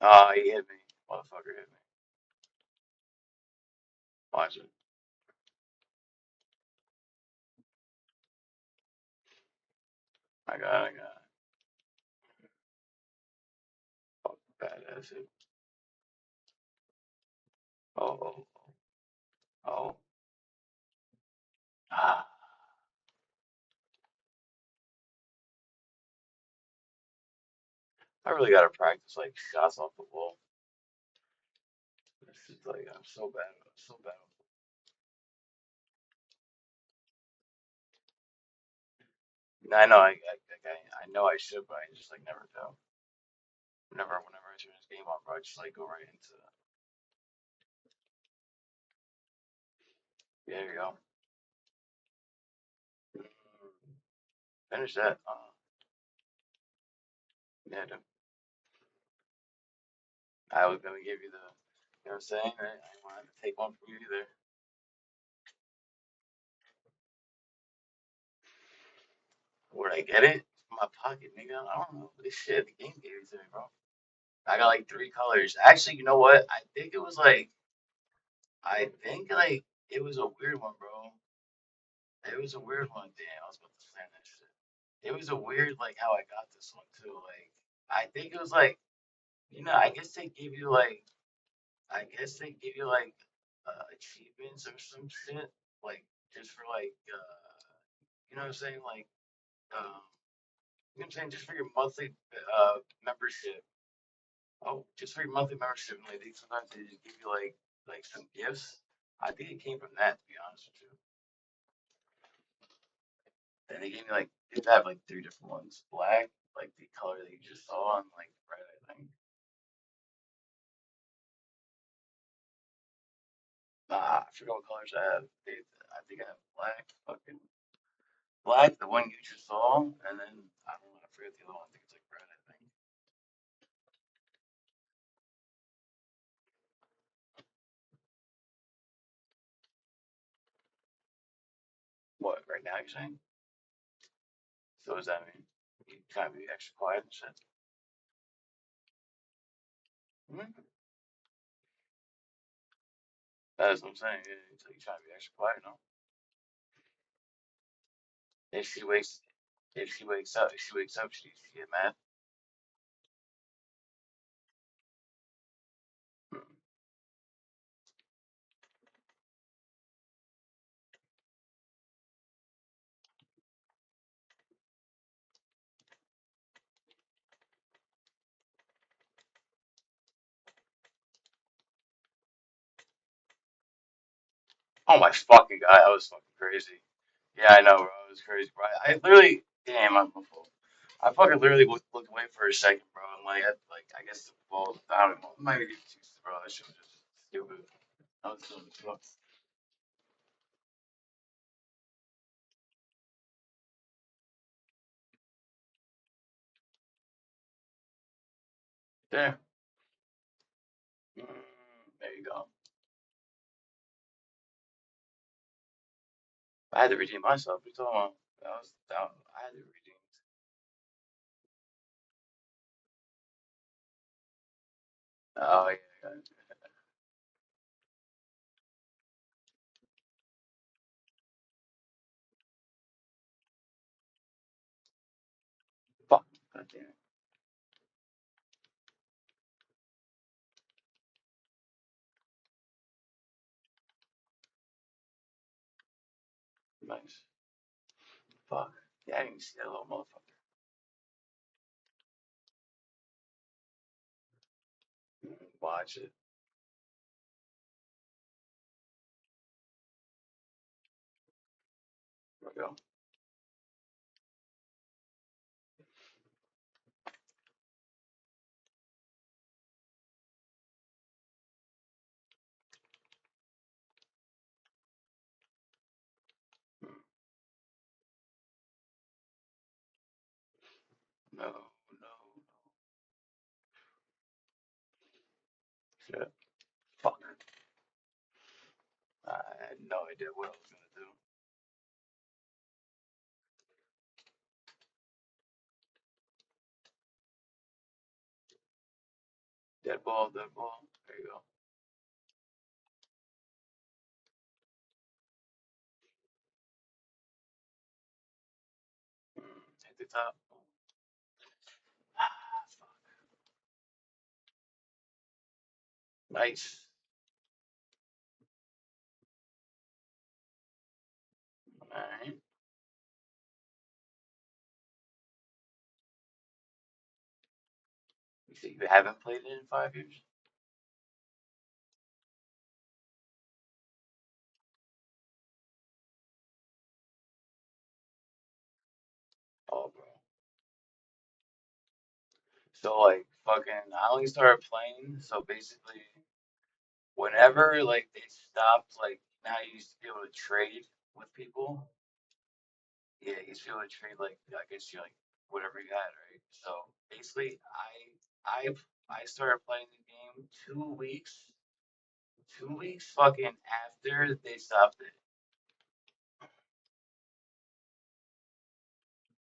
Oh, he hit me. Motherfucker hit me. Watch it. I got it. Fuck, badass hit. Oh. Ah. I really gotta practice like shots off the wall. This is like I'm so bad. I'm so bad. I know I know I should, but I just like never do. Whenever I turn this game on, bro, I just like go right into. Yeah, there you go. Finish that. Yeah, dude. I was gonna give you the. You know what I'm saying? Right? I didn't want to take one from you either. Where'd I get it? From my pocket, nigga. I don't know. This shit, the game gave it to me, bro. I got like 3 colors. Actually, you know what? I think it was like. I think like it was a weird one, bro. It was a weird one. Damn, I was about to plan that shit. It was a weird like how I got this one too. Like I think it was like I guess they give you like achievements or some shit like just for like you know what I'm saying like you know what I'm saying just for your monthly membership. Oh, just for your monthly membership, and like they sometimes they just give you like some gifts. I think it came from that to be honest with you. And they gave me like they have like 3 different ones. Black, like the color that you just saw, and like red, I think. I forgot what colors I have. I think I have black, fucking black, the one you just saw, and then I don't know, I forget the other one. I think it's like red, I think. What, right now you're saying? So what does that mean? You trying to be extra quiet and shit? That is what I'm saying. Yeah, so you trying to be extra quiet, no? If she wakes if she wakes up, she get mad. Oh my fucking god, that was fucking crazy. Yeah, I know, bro. It was crazy, bro. I literally, damn, I'm a fool. I fucking literally looked away for a second, bro. I'm I guess the ball was down. It might be too, bro. That shit was just stupid. That was stupid. There. There you go. I had to redeem myself. What you talking about? That was down. I had to redeem. Oh yeah. Fuck. God damn it. Nice. Fuck. Yeah, I didn't see that little motherfucker. watch it. There we go. No, shit. Fuck. I had no idea what I was gonna do. Dead ball, dead ball. There you go. Hit the top. Nice. Alright. You say you haven't played it in 5 years? Oh, bro. So, like, fucking, I only started playing, so basically, whenever, like, they stopped, like, now you used to be able to trade with people. Yeah, you used to be able to trade, like, I guess you, like, whatever you had, right? So, basically, I started playing the game 2 weeks, 2 weeks fucking after they stopped it.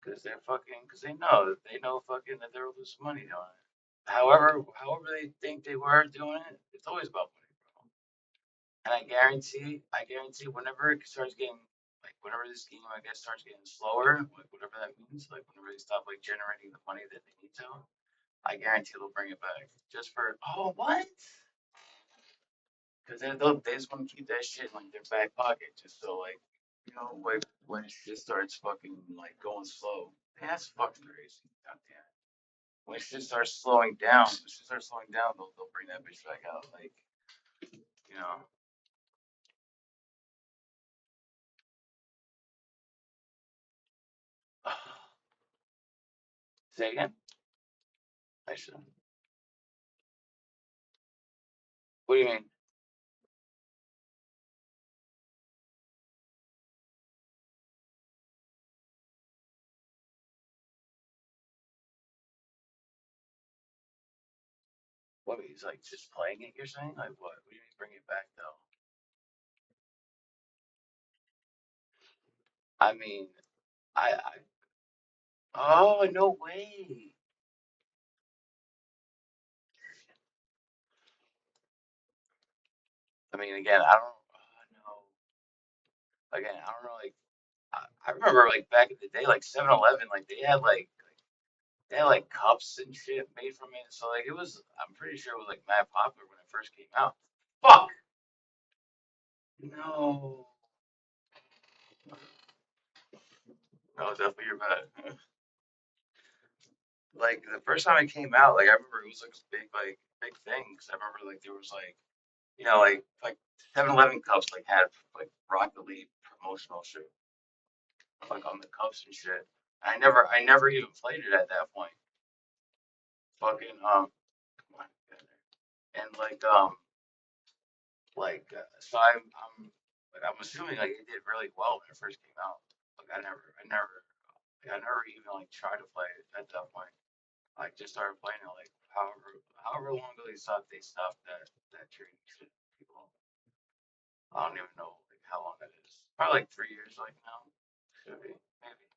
Because they know fucking that they're losing money doing it. However they think they were doing it, it's always about money, bro. And I guarantee whenever it starts getting, like, whenever this game, I guess, starts getting slower, like, whatever that means, like, whenever they stop, like, generating the money that they need to, I guarantee they'll bring it back. Just for, oh, what? Because they just want to keep that shit in, like, their back pocket, just so, like, like, when shit starts fucking, like, going slow. Man, that's fucking crazy. Goddamn. When shit starts slowing down, they'll bring that bitch back out. Like, you know. Say again? I should. What do you mean? What, he's like just playing it, you're saying? Like what? What do you mean bring it back though? I mean, I oh, no way. I mean, again, I don't know. Again, I don't know, like, I remember, like, back in the day, like 7-Eleven, like, they had like cups and shit made from it. So, like, I'm pretty sure it was, like, mad popular when it first came out. Fuck! No. No, definitely you're bad. Like, the first time it came out, like, I remember it was, like, a big thing. 'Cause I remember, like, there was, like, like 7-Eleven cups, like, had, like, Rocket League promotional shit, like, on the cups and shit. I never even played it at that point. Fucking, come on, get in there. And, so I'm assuming, like, it did really well when it first came out. Like, I never even, like, tried to play it at that point. Like, just started playing it, like, however long ago they stopped that trading shit. People, I don't even know, like, how long that is. Probably like 3 years, like, now. Should be, maybe.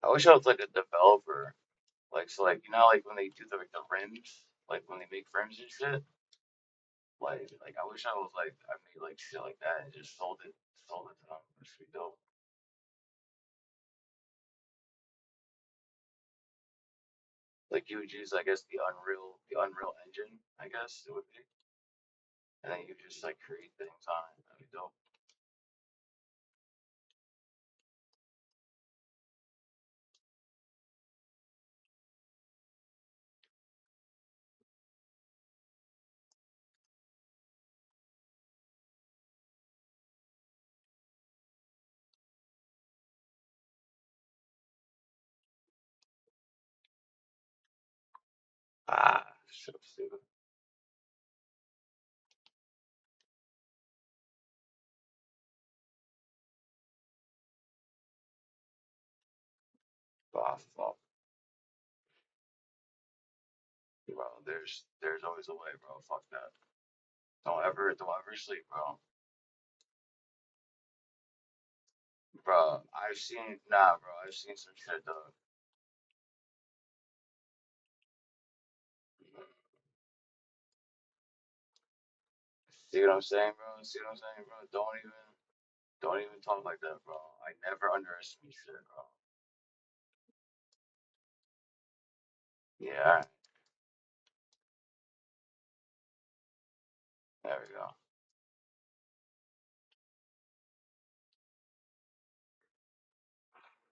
I wish I was like a developer. Like, so, like, like when they do the rims, like when they make rims and shit. Like I wish I was like I made like shit like that and just sold it to them. It should be dope. Like you would use, I guess, the Unreal Engine, I guess it would be, and then you just like create things on it. That'd be dope. Ah, so stupid. Ah, fuck, bro. There's always a way, bro. Fuck that. Don't ever sleep, bro. Bro, I've seen some shit, dog. See what I'm saying, bro? See what I'm saying, bro? Don't even talk like that, bro. I never underestimate shit, bro. Yeah, alright. There we go.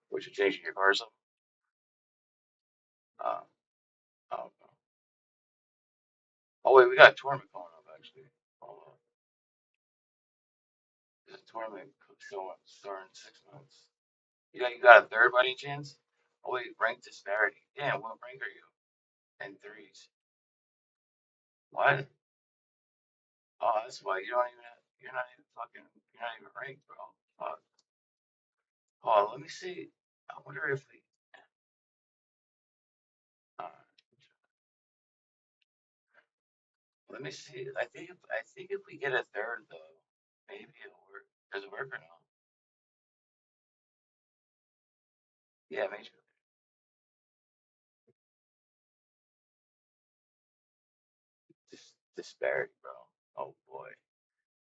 What, you changing your car or something? Uh, oh, oh wait, we got a tournament going up actually. Hold on. There's a tournament starting in 6 months. You got a third by any chance? Oh wait, rank disparity. Damn, what rank are you? And threes. What? Oh, that's why you're not even ranked, bro. Fuck. Oh, let me see. I wonder if we. Uh, Let me see. I think if we get a third though, maybe it'll work. Does it work or no? Yeah, maybe. Disparity, bro. Oh boy.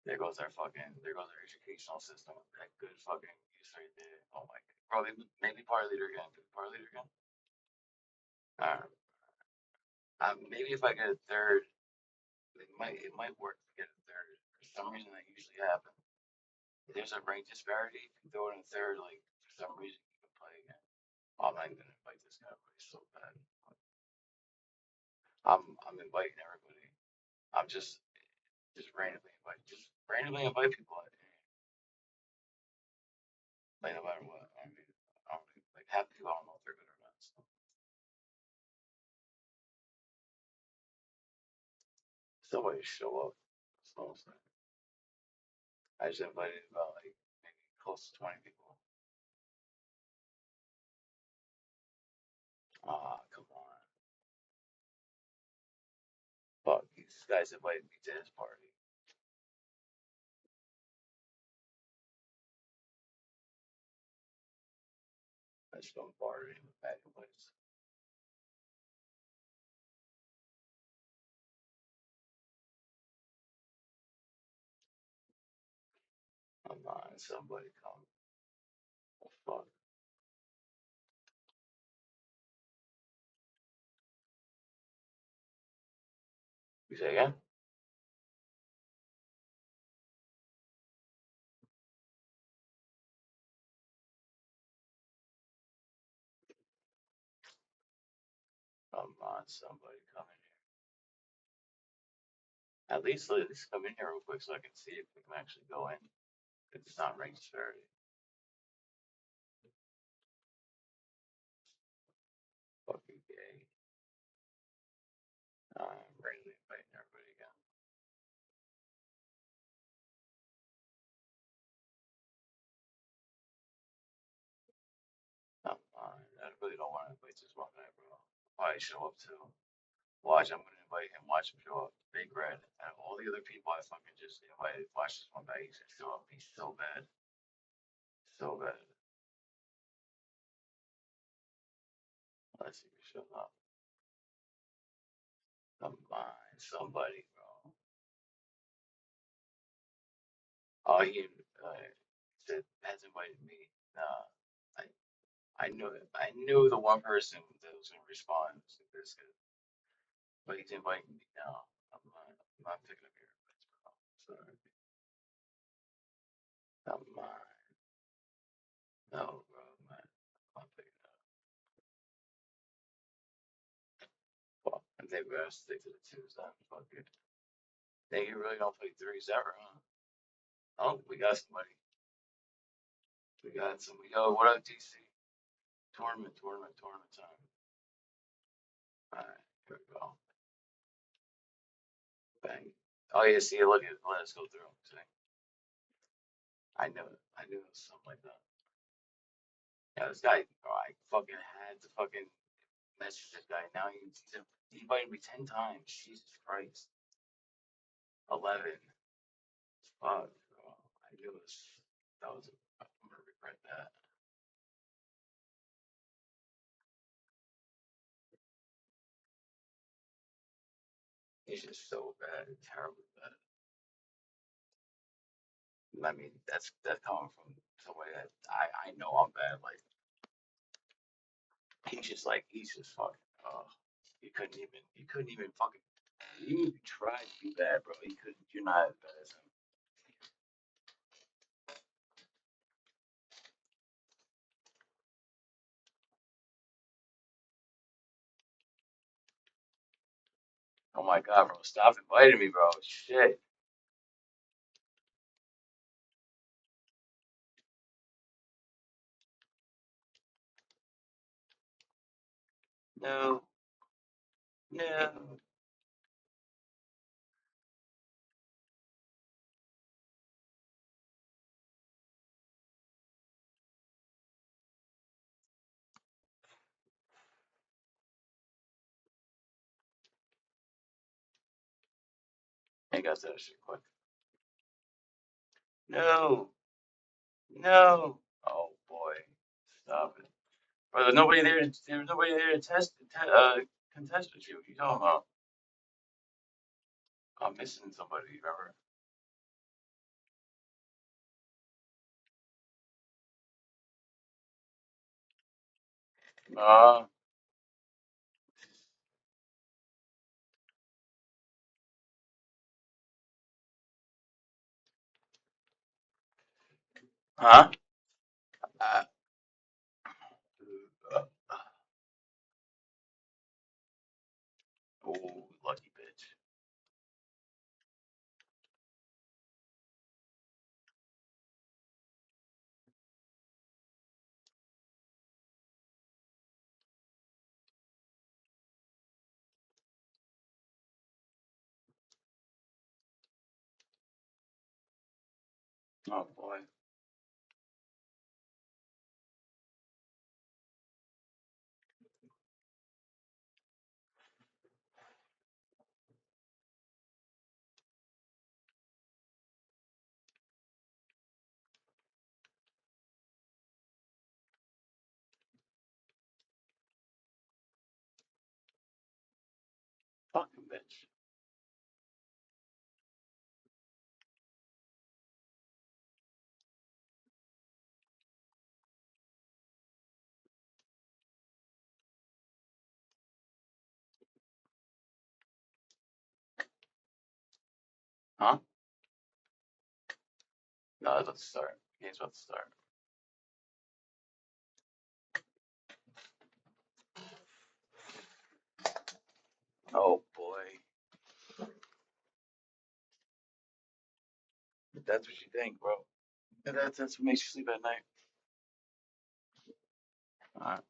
There goes our educational system with that good fucking use right there. Oh my god. Bro, maybe party leader again. Party leader again. Alright. Maybe if I get a third, it might work to get a third. For some reason that usually happens. If there's a rank disparity, if you throw in a third, like for some reason you can play again. Oh, I'm not even gonna invite this guy, but he's so bad. I'm inviting everybody. I'm just randomly invite people. Like no matter what. I don't like half the people I don't know if they're good or not. So. Somebody show up. That's all I'm saying. I just invited about like maybe close to 20 people. Ah, come on. Fuck, these guys invited me to his party. I just don't party with bad invites. Come on, somebody come. Oh, fuck. You say again? Come on, somebody come in here. At least come in here real quick so I can see if we can actually go in. If it's not ranked disparity. Fucking gay. Randomly inviting everybody again. Come on, I really don't want to invite this one guy, bro. Why show up too? Watch, I'm gonna invite him. Watch him show up. Big Red. And all the other people I fucking just invited. Watch this one guy. He's gonna show up. He's so bad. So bad. Let's see if he shows up. Come on, somebody, bro. Oh, he said has invited me. Nah, I knew it. I knew the one person that was was gonna respond. This good. But he's inviting me now. I'm not picking up your invites, bro. Sorry. Not mine. No, bro. I'm not picking up. Fuck. I think we gotta stick to the twos then. Fuck it. Think you really gonna play threes ever, huh? Oh, we got somebody. We got some. Yo, what up, DC? Tournament time. Alright, here we go. Bang. Oh yeah, see, look at it. Let us go through. See? I knew it. I knew it was something like that. Yeah, this guy, bro, I fucking had to fucking message this guy. Now he invited me 10 times. Jesus Christ. 11. Fuck, bro. I knew it was, I'm gonna regret that. He's just so bad, terribly bad. I mean, that's coming from somebody that I know I'm bad. Like, he's just fucking, he couldn't even fucking, even if you tried to be bad, bro, he couldn't, you're not as bad as him. Oh my god, bro, stop inviting me, bro. Shit. No. No. I got that shit quick. No. No. Oh boy. Stop it. Bro, there's nobody there. There's nobody there to contest with you. What you talking about? I'm missing somebody, remember? Uh, huh? Uh, oh, lucky bitch. Oh boy. Fucking bitch. Huh? No, it's about to start. Game's about to start. Oh boy. That's what you think, bro. That's what makes you sleep at night. Alright.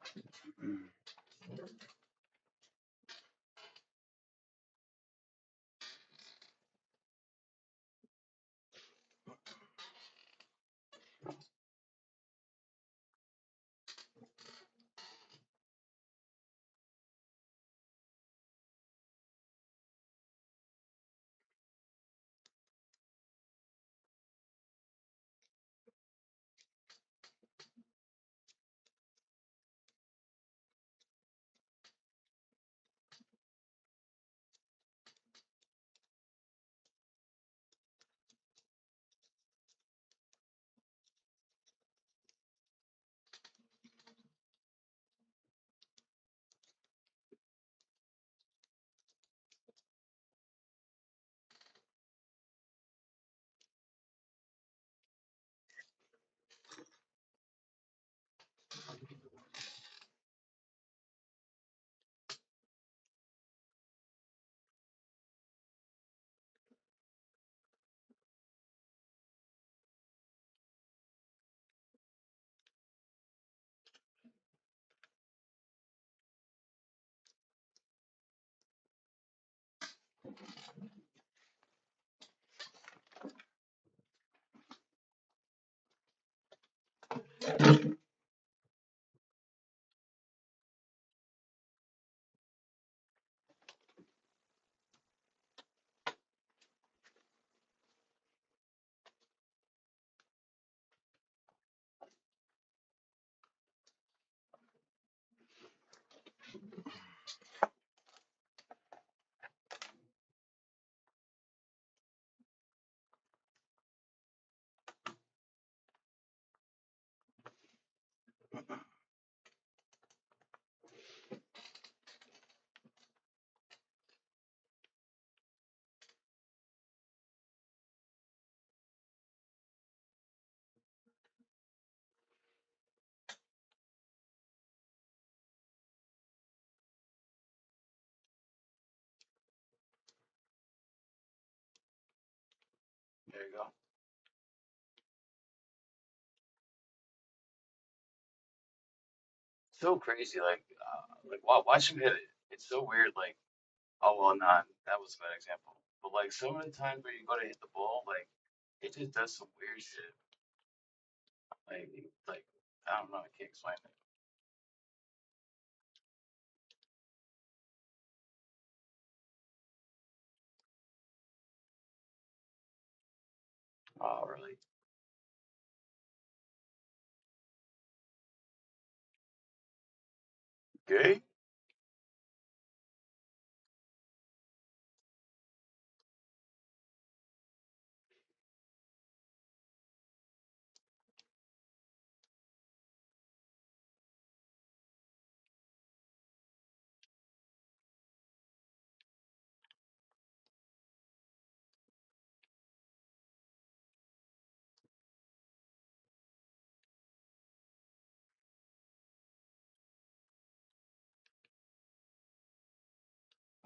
There you go. So crazy, watch him hit it. It's so weird. Like, oh well, not that was a bad example. But like, so many times where you go to hit the ball, like, it just does some weird shit. Like I don't know. I can't explain it. Oh, really? Gay?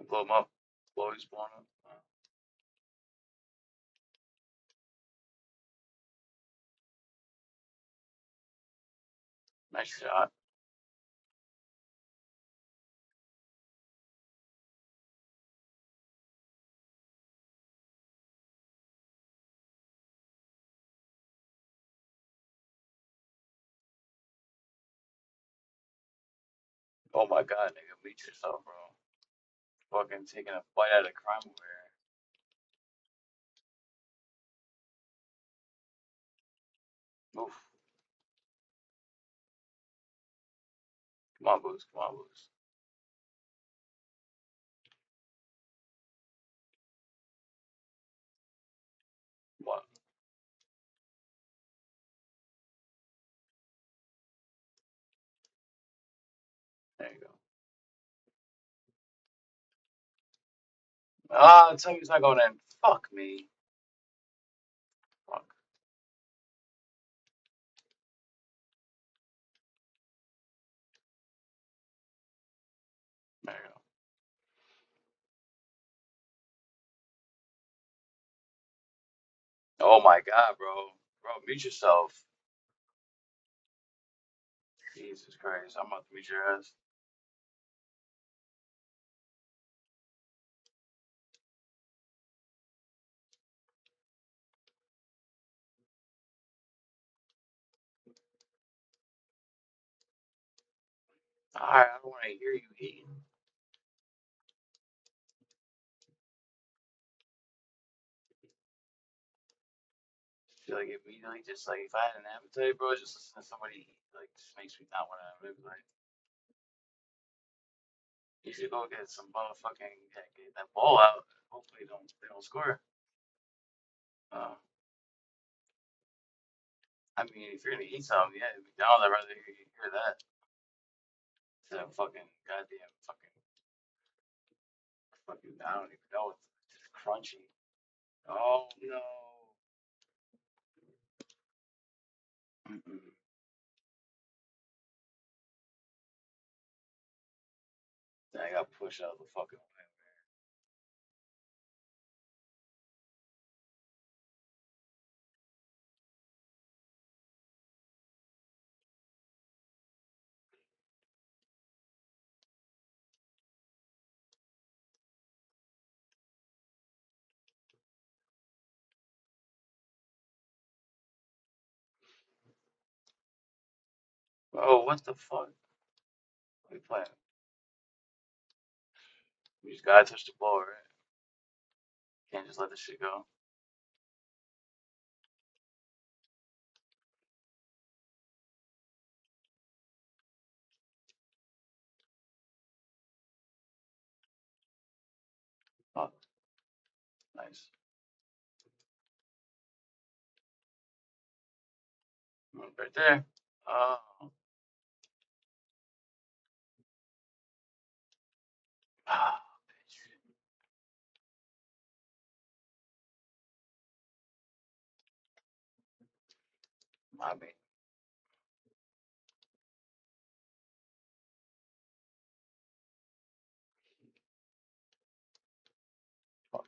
Blow him up. Blow his blown up. Nice shot. Oh my god, nigga, meet yourself, bro. Fucking taking a bite out of crime aware. Oof. Come on, Boost. Come on, Boost. What? There you go. Ah, tell me it's not going in. Fuck me. Fuck. There you go. Oh my god, bro. Bro, mute yourself. Jesus Christ, I'm about to mute your ass. Alright, I don't want to hear you eating. Feel like immediately, just like if I had an appetite, bro, just listen to somebody eat, like, just makes me not want to live. Like, you should go get some motherfucking get that ball out. Hopefully, they don't score. Uh, I mean, if you're gonna eat something, yeah, McDonald's, I'd rather hear that instead of fucking goddamn fucking. I don't even know. It's just crunchy. Oh no. Mm-mm. I got pushed out of the fucking way. Oh, what the fuck? We playing. We just gotta touch the ball, right? Can't just let this shit go. Oh, nice. Right there. Oh, ah, my bad. Fuck.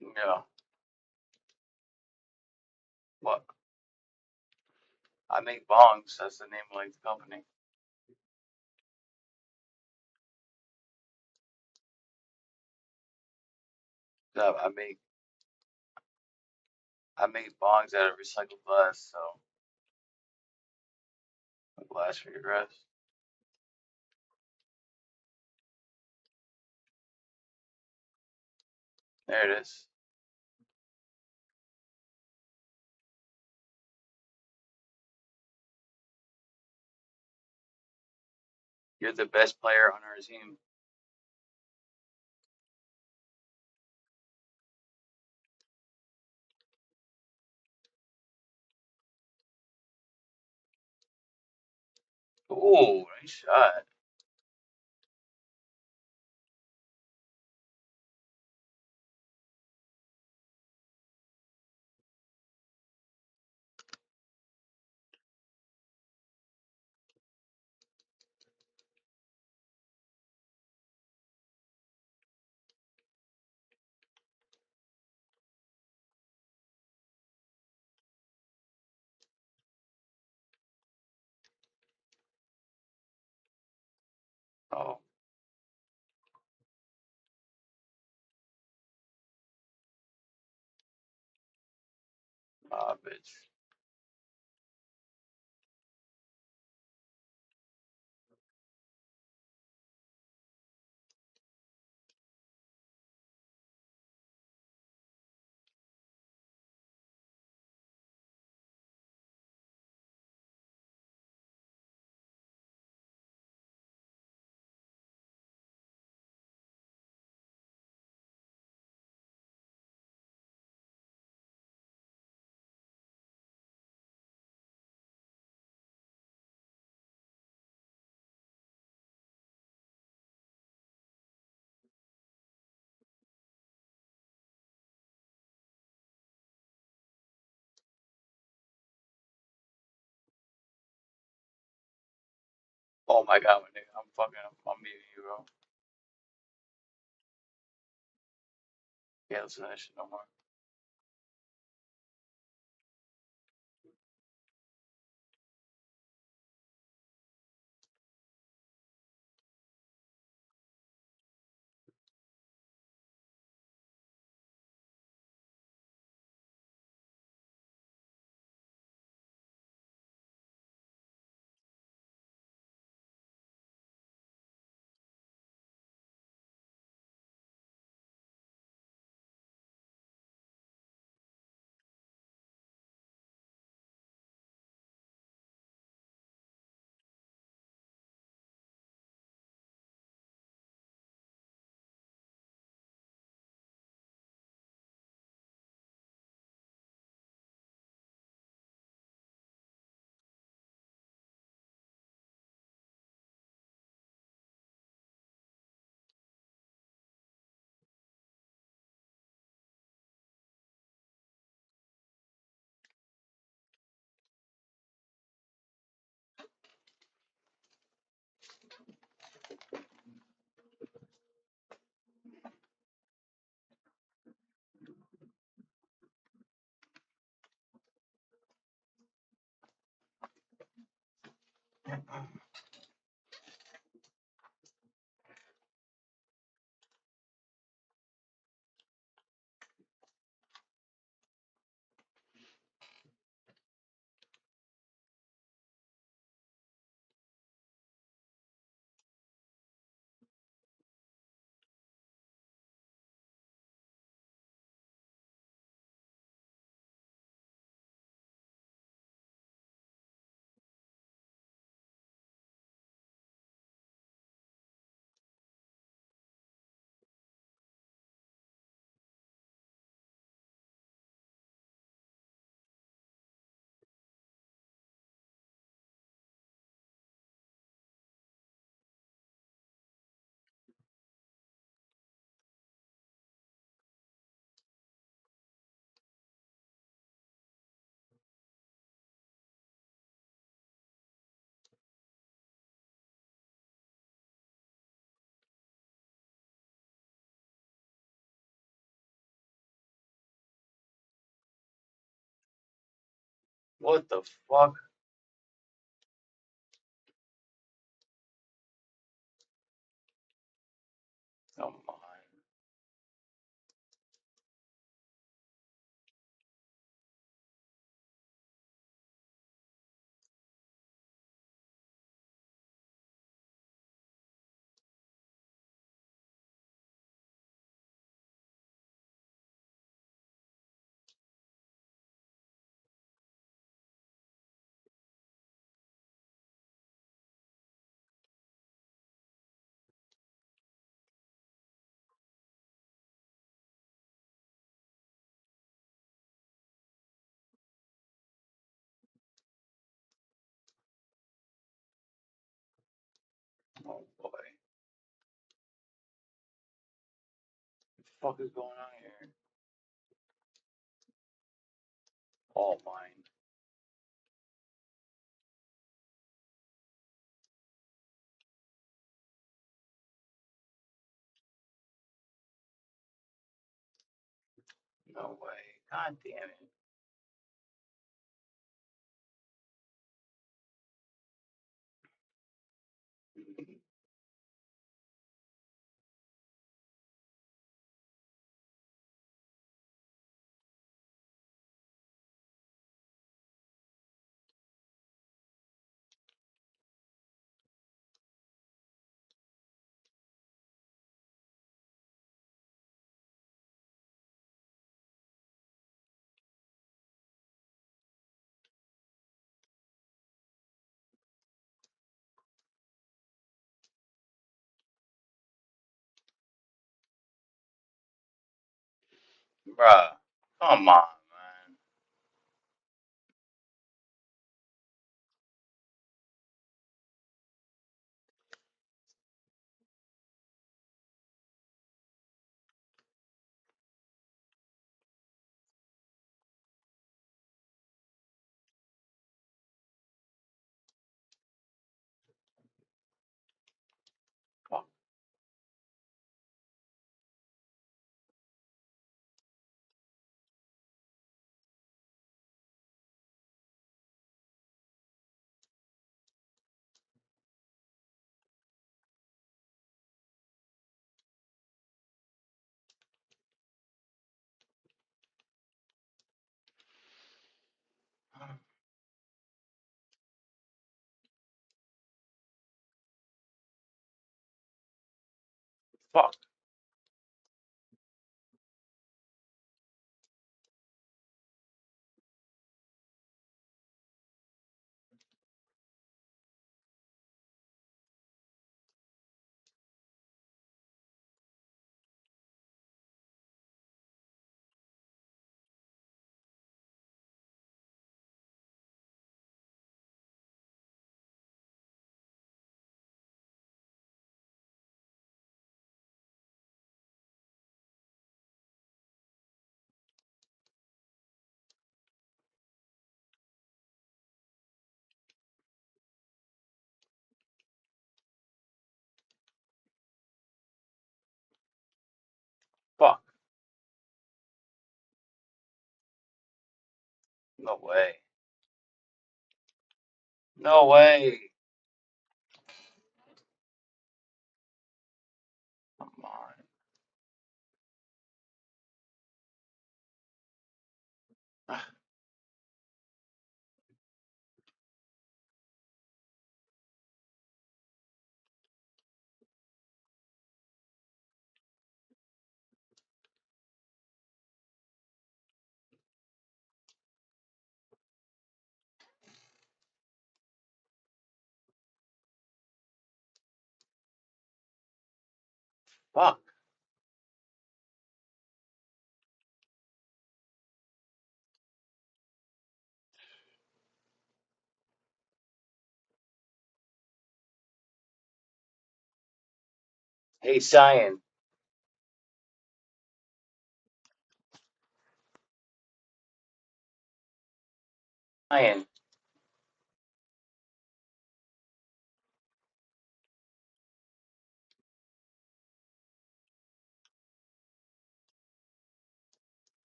Yeah. What? I make bongs. That's the name of like the company. Yeah, I make bongs out of recycled glass, so glass for your grass. There it is. You're the best player on our team. Ooh, nice shot. Oh, bitch. Oh my god, my nigga. I'm meeting you, bro. Can't listen to that shit no more. What the fuck? Come on. Oh boy. What the fuck is going on here? All mine. No way. God damn it. Bruh. Come on, man. Fuck. Fuck. Fuck. No way. No way. Come on. Fuck. Hey, Cyan. Cyan.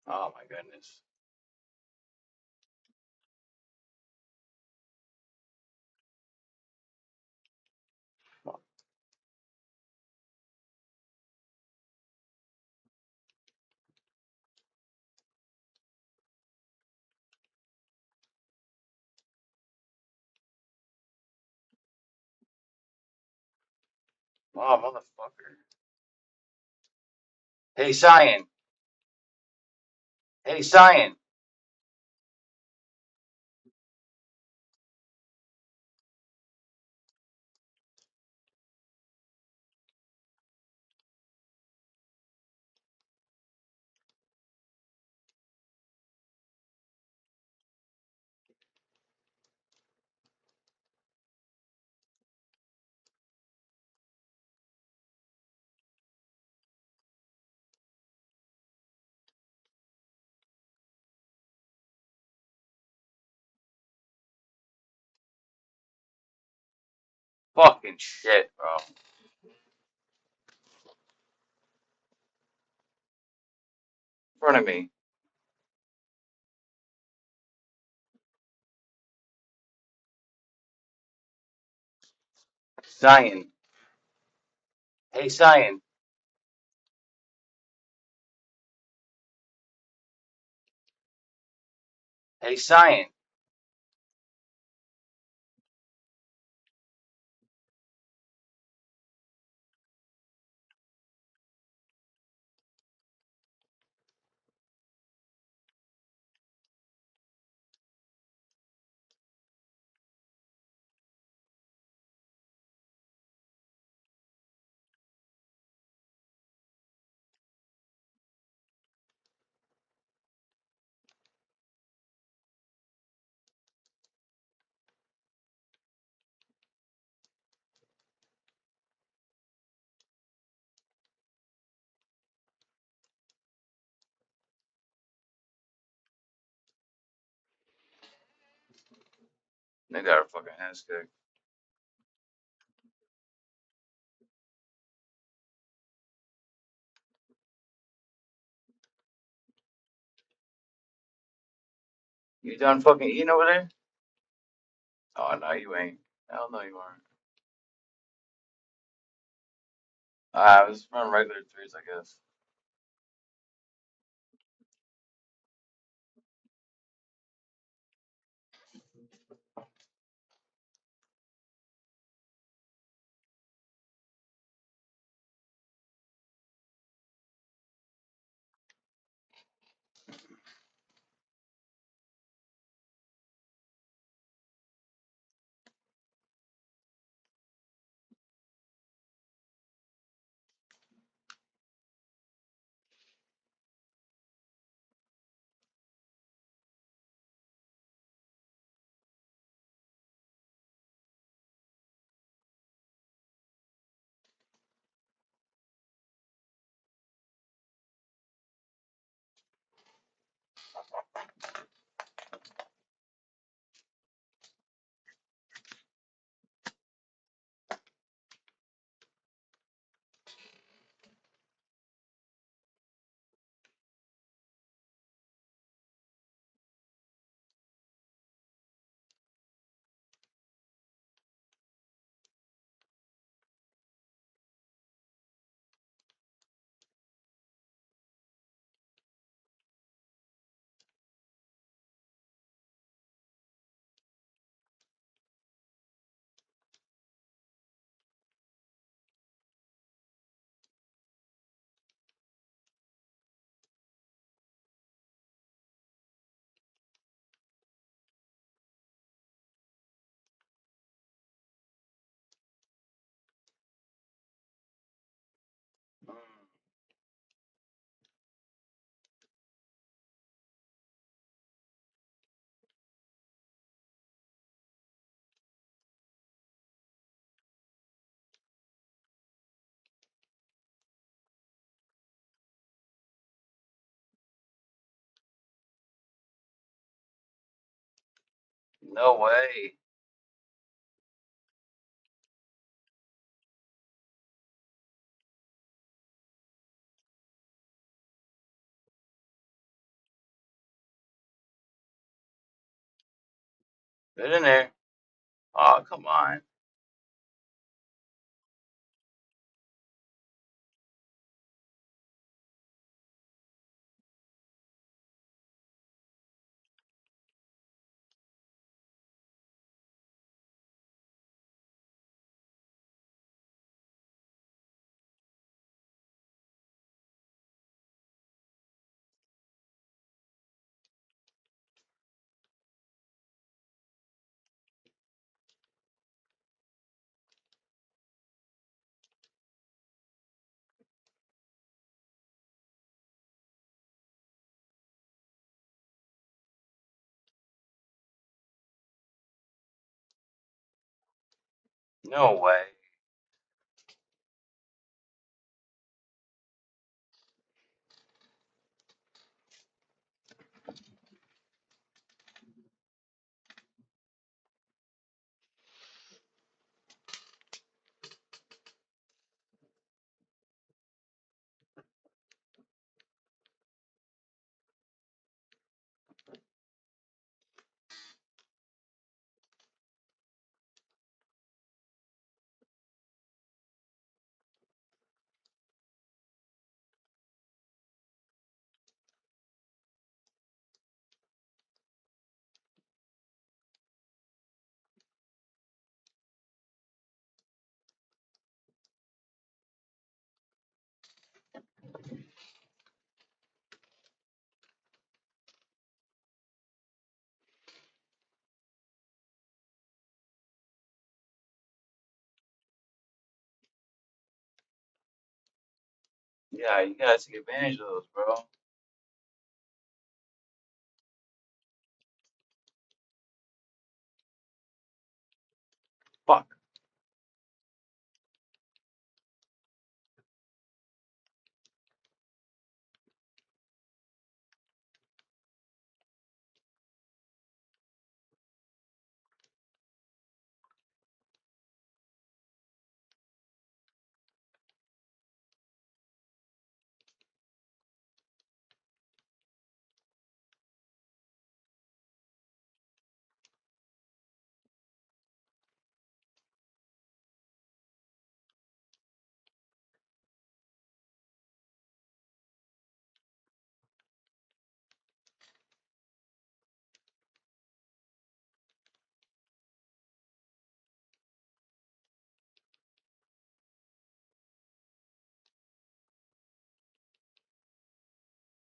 Oh my goodness. Oh, motherfucker. Hey, Cyan. Hey, Cyan. Fucking shit, bro. In front of me. Cyan. Hey, Cyan. Hey, Cyan. They got a fucking ass kicked. You done fucking eating over there? Oh, no, you ain't. Hell no, you aren't. I was running regular threes, I guess. No way. Get in there. Oh, come on. No way. Yeah, you gotta take advantage of those, bro. Fuck.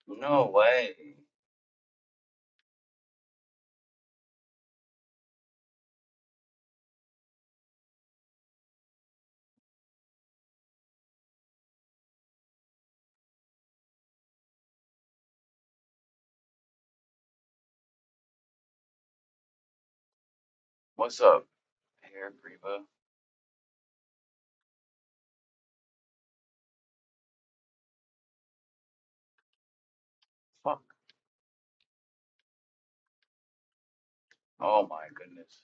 No way. What's up, Hair Creeper? Fuck. Oh my goodness.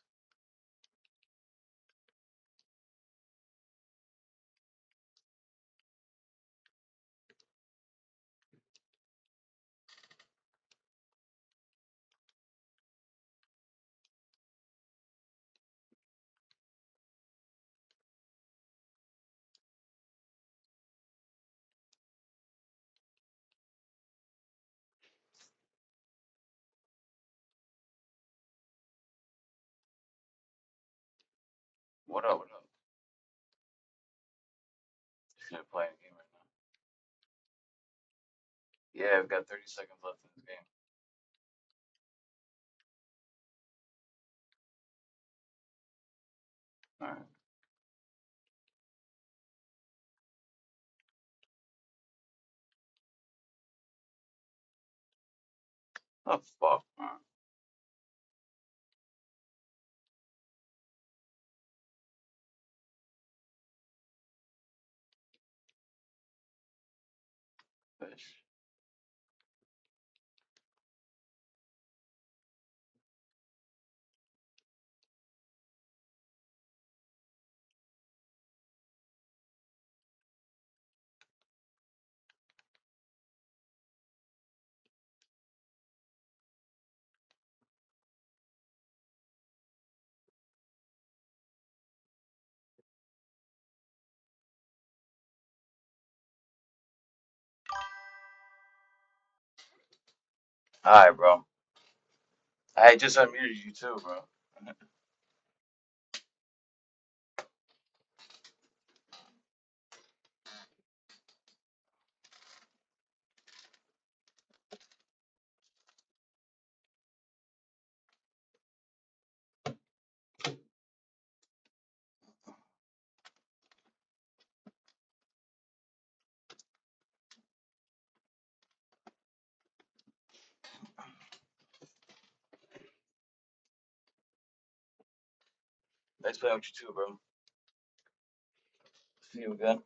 What up? What up? Just gonna play a game right now. Yeah, we've got 30 seconds left in this game. Alright. Oh fuck, man. Fish. Alright, bro. I just unmuted you too, bro. Nice playing with you too, bro. See you again.